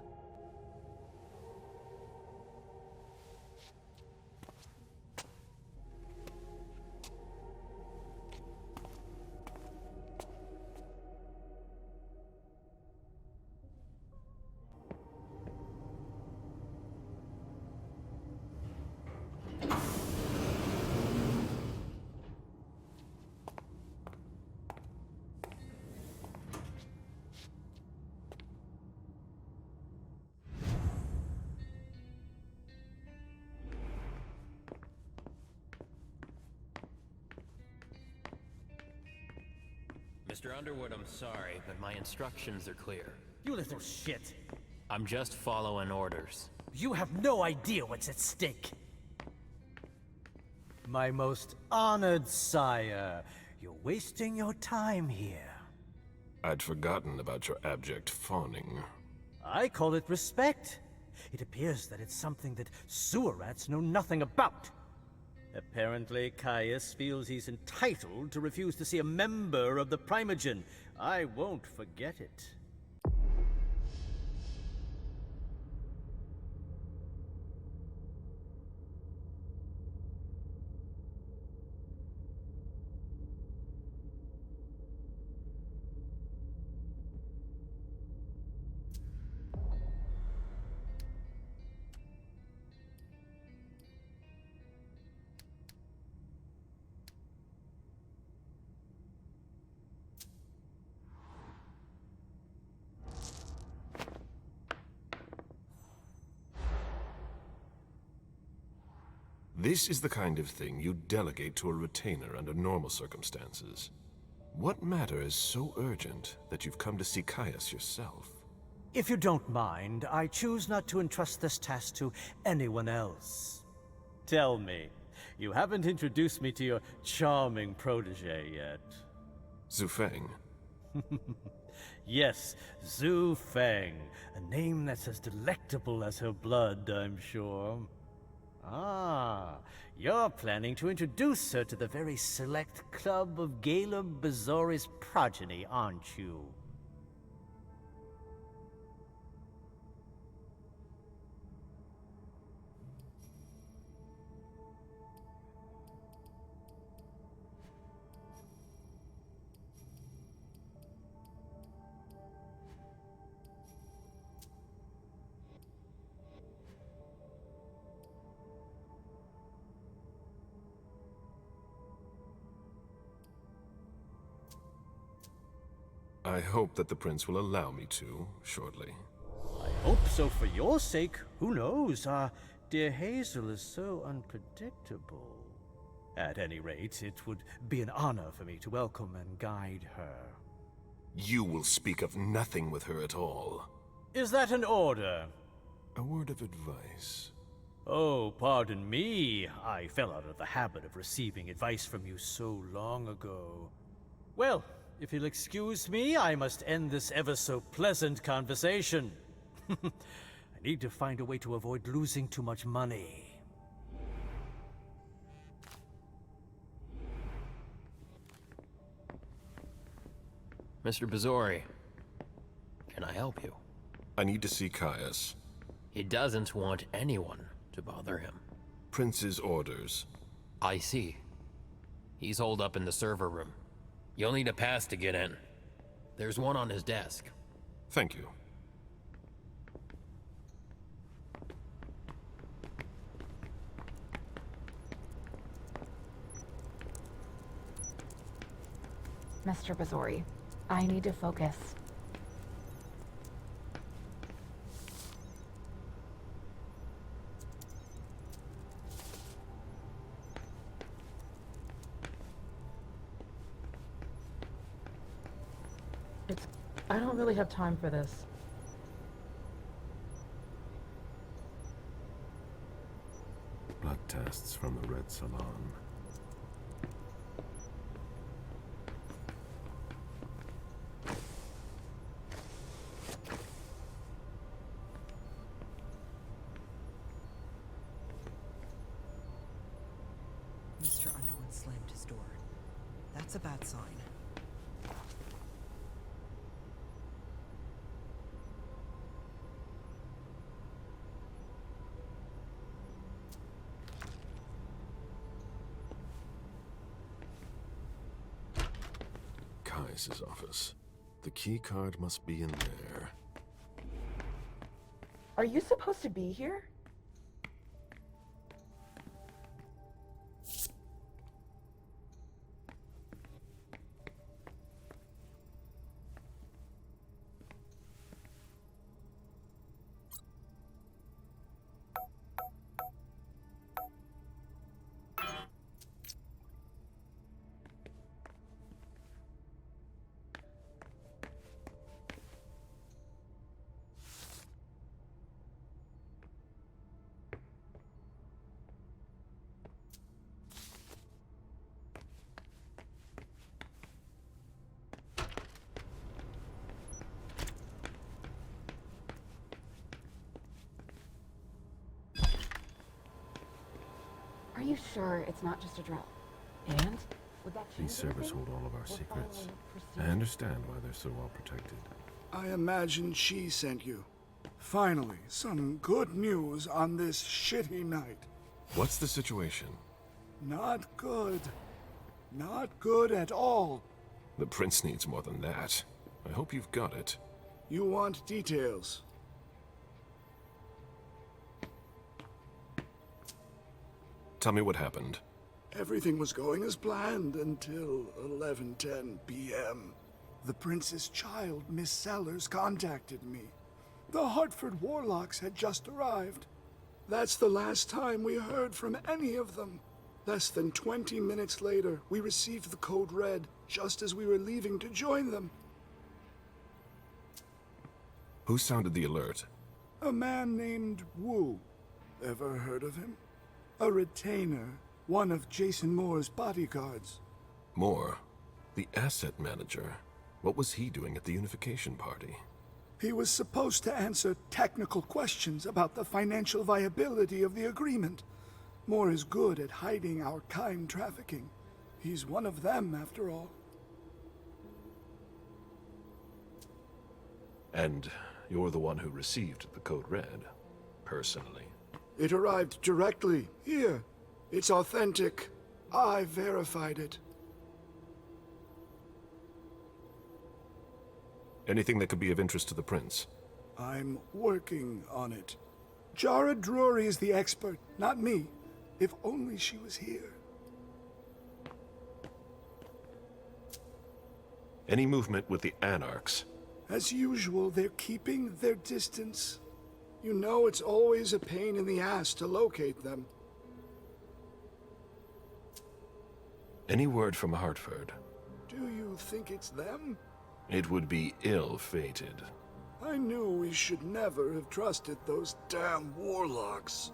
Speaker 10: Mr. Underwood, I'm sorry, but my instructions are clear.
Speaker 11: You little shit.
Speaker 10: I'm just following orders.
Speaker 11: You have no idea what's at stake. My most honored sire, you're wasting your time here.
Speaker 5: I'd forgotten about your abject fawning.
Speaker 11: I call it respect. It appears that it's something that sewer rats know nothing about. Apparently, Caius feels he's entitled to refuse to see a member of the Primogen. I won't forget it.
Speaker 5: This is the kind of thing you delegate to a retainer under normal circumstances. What matter is so urgent that you've come to see Caius yourself?
Speaker 11: If you don't mind, I choose not to entrust this task to anyone else. Tell me, you haven't introduced me to your charming protege yet.
Speaker 5: Zhu Feng.
Speaker 11: Yes, Zhu Feng. A name that's as delectable as her blood, I'm sure. Ah, you're planning to introduce her to the very select club of Caleb Bazori's progeny, aren't you?
Speaker 5: I hope that the prince will allow me to, shortly.
Speaker 11: I hope so for your sake. Who knows? Dear Hazel is so unpredictable. At any rate, it would be an honor for me to welcome and guide her.
Speaker 5: You will speak of nothing with her at all.
Speaker 11: Is that an order?
Speaker 5: A word of advice.
Speaker 11: Oh, pardon me. I fell out of the habit of receiving advice from you so long ago. Well, if you'll excuse me, I must end this ever-so-pleasant conversation. I need to find a way to avoid losing too much money.
Speaker 10: Mr. Bazori, can I help you?
Speaker 5: I need to see Caius.
Speaker 10: He doesn't want anyone to bother him.
Speaker 5: Prince's orders.
Speaker 10: I see. He's holed up in the server room. You'll need a pass to get in. There's one on his desk.
Speaker 5: Thank you.
Speaker 3: Mr. Bazori, I need to focus.
Speaker 22: I don't really have time for this.
Speaker 1: Blood tests from the Red Salon.
Speaker 23: Mr. Underwood slammed his door. That's a bad sign.
Speaker 1: Kai's office. The key card must be in there.
Speaker 22: Are you supposed to be here?
Speaker 3: Are you sure it's not just a drill? And? Would that change
Speaker 1: These servers
Speaker 3: anything?
Speaker 1: hold all of our
Speaker 3: We're
Speaker 1: secrets.
Speaker 3: following
Speaker 1: I
Speaker 3: procedure.
Speaker 1: understand why they're so well protected.
Speaker 24: I imagine she sent you. Finally, some good news on this shitty night.
Speaker 1: What's the situation?
Speaker 24: Not good. Not good at all.
Speaker 5: The prince needs more than that. I hope you've got it.
Speaker 24: You want details.
Speaker 5: Tell me what happened.
Speaker 24: Everything was going as planned until 11:10 p.m. The prince's child, Miss Sellers, contacted me. The Hartford Warlocks had just arrived. That's the last time we heard from any of them. Less than 20 minutes later, we received the code red, just as we were leaving to join them.
Speaker 5: Who sounded the alert?
Speaker 24: A man named Wu. Ever heard of him? A retainer, one of Jason Moore's bodyguards.
Speaker 5: Moore, the asset manager. What was he doing at the unification party?
Speaker 24: He was supposed to answer technical questions about the financial viability of the agreement. Moore is good at hiding our kind trafficking. He's one of them, after all.
Speaker 5: And you're the one who received the code red, personally.
Speaker 24: It arrived directly, here. It's authentic. I verified it.
Speaker 5: Anything that could be of interest to the prince?
Speaker 24: I'm working on it. Jara Drury is the expert, not me. If only she was here.
Speaker 5: Any movement with the Anarchs?
Speaker 24: As usual, they're keeping their distance. You know it's always a pain in the ass to locate them.
Speaker 5: Any word from Hartford?
Speaker 24: Do you think it's them?
Speaker 5: It would be ill-fated.
Speaker 24: I knew we should never have trusted those damn warlocks.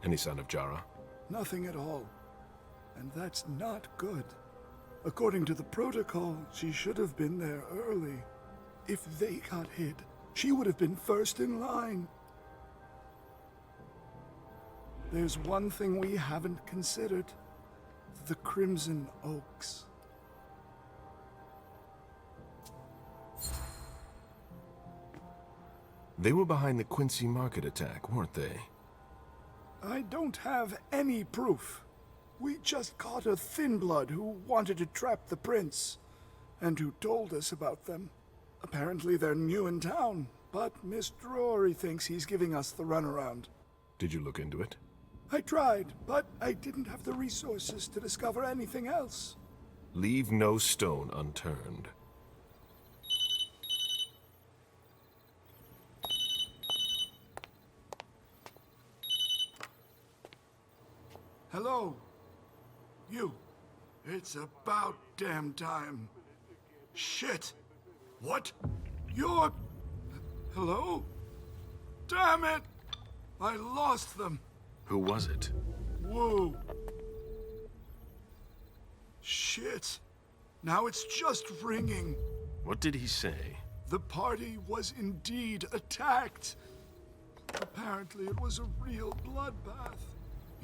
Speaker 5: Any sign of Jara?
Speaker 24: Nothing at all. And that's not good. According to the protocol, she should have been there early. If they got hit, she would have been first in line. There's one thing we haven't considered. The Crimson Oaks.
Speaker 5: They were behind the Quincy Market attack, weren't they?
Speaker 24: I don't have any proof. We just caught a thin blood who wanted to trap the prince. and who told us about them. Apparently they're new in town, but Miss Drury thinks he's giving us the runaround.
Speaker 5: Did you look into it?
Speaker 24: I tried, but I didn't have the resources to discover anything else.
Speaker 5: Leave no stone unturned.
Speaker 24: Hello? You. It's about damn time. Shit. What? You're... Hello? Damn it! I lost them.
Speaker 5: Who was it?
Speaker 24: Whoa. Shit. Now it's just ringing.
Speaker 5: What did he say?
Speaker 24: The party was indeed attacked. Apparently it was a real bloodbath.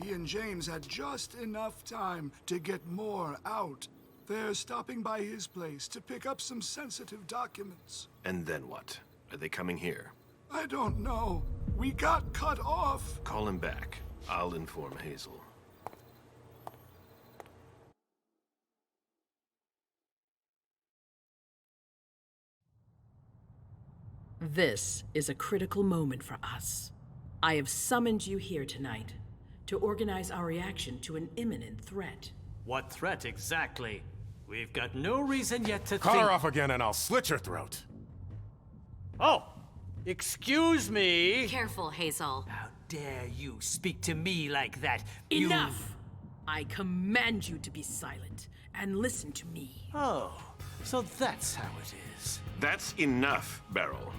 Speaker 24: He and James had just enough time to get more out. They're stopping by his place to pick up some sensitive documents.
Speaker 5: And then what? Are they coming here?
Speaker 24: I don't know. We got cut off.
Speaker 5: Call him back. I'll inform Hazel.
Speaker 15: This is a critical moment for us. I have summoned you here tonight to organize our reaction to an imminent threat.
Speaker 11: What threat exactly? We've got no reason yet to
Speaker 12: Cut
Speaker 11: think—
Speaker 12: her off again and I'll slit your throat.
Speaker 11: Oh! Excuse me!
Speaker 9: Careful, Hazel.
Speaker 11: How dare you speak to me like that?
Speaker 15: Enough! I command you to be silent and listen to me.
Speaker 11: Oh, so that's how it is.
Speaker 5: That's enough, Beryl.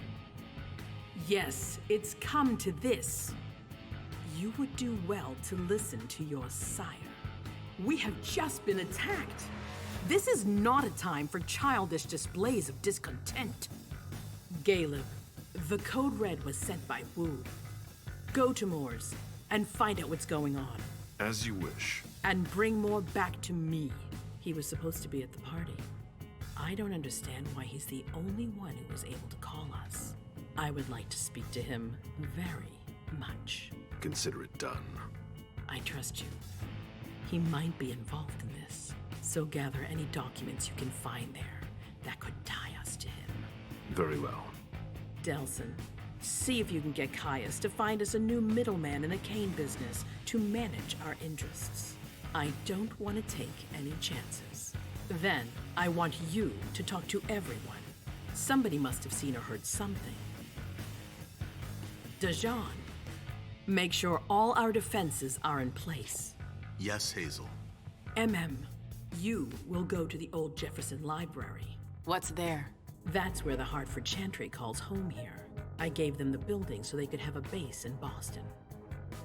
Speaker 15: Yes, it's come to this. You would do well to listen to your sire. We have just been attacked. This is not a time for childish displays of discontent. Caleb, the code red was sent by Wu. Go to Moore's and find out what's going on.
Speaker 5: As you wish.
Speaker 15: And bring more back to me. He was supposed to be at the party. I don't understand why he's the only one who was able to call us. I would like to speak to him very much.
Speaker 5: Consider it done.
Speaker 15: I trust you. He might be involved in this, so gather any documents you can find there that could tie us to him.
Speaker 5: Very well.
Speaker 15: Delson, see if you can get Caius to find us a new middleman in the cane business to manage our interests. I don't want to take any chances. Then, I want you to talk to everyone. Somebody must have seen or heard something. Dajan, make sure all our defenses are in place.
Speaker 4: Yes, Hazel.
Speaker 15: You will go to the old Jefferson Library.
Speaker 16: What's there?
Speaker 15: That's where the Hartford Chantry calls home here. I gave them the building so they could have a base in Boston.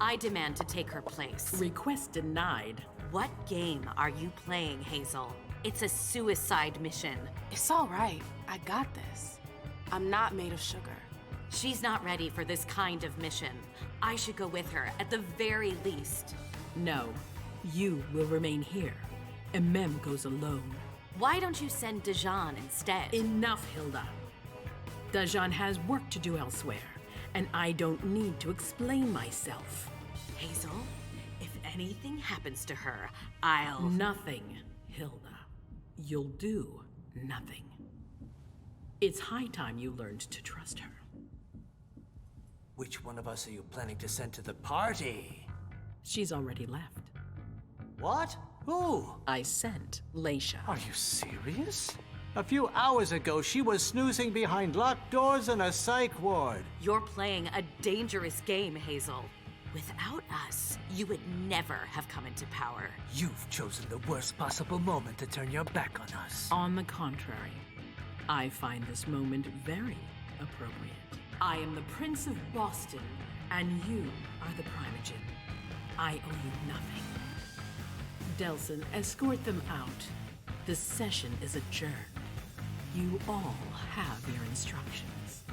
Speaker 9: I demand to take her place.
Speaker 15: Request denied.
Speaker 9: What game are you playing, Hazel? It's a suicide mission.
Speaker 16: It's all right. I got this. I'm not made of sugar.
Speaker 9: She's not ready for this kind of mission. I should go with her, at the very least.
Speaker 15: No, you will remain here. Goes alone.
Speaker 9: Why don't you send Dajan instead?
Speaker 15: Enough, Hilda. Dajan has work to do elsewhere, and I don't need to explain myself.
Speaker 9: Hazel, if anything happens to her, I'll...
Speaker 15: Nothing, Hilda. You'll do nothing. It's high time you learned to trust her.
Speaker 11: Which one of us are you planning to send to the party?
Speaker 15: She's already left.
Speaker 11: What? Who?
Speaker 15: I sent Leisha.
Speaker 11: Are you serious? A few hours ago, she was snoozing behind locked doors in a psych ward.
Speaker 9: You're playing a dangerous game, Hazel. Without us, you would never have come into power.
Speaker 11: You've chosen the worst possible moment to turn your back on us.
Speaker 15: On the contrary, I find this moment very appropriate. I am the Prince of Boston, and you are the Primogen. I owe you nothing. Delson, escort them out. The session is adjourned. You all have your instructions.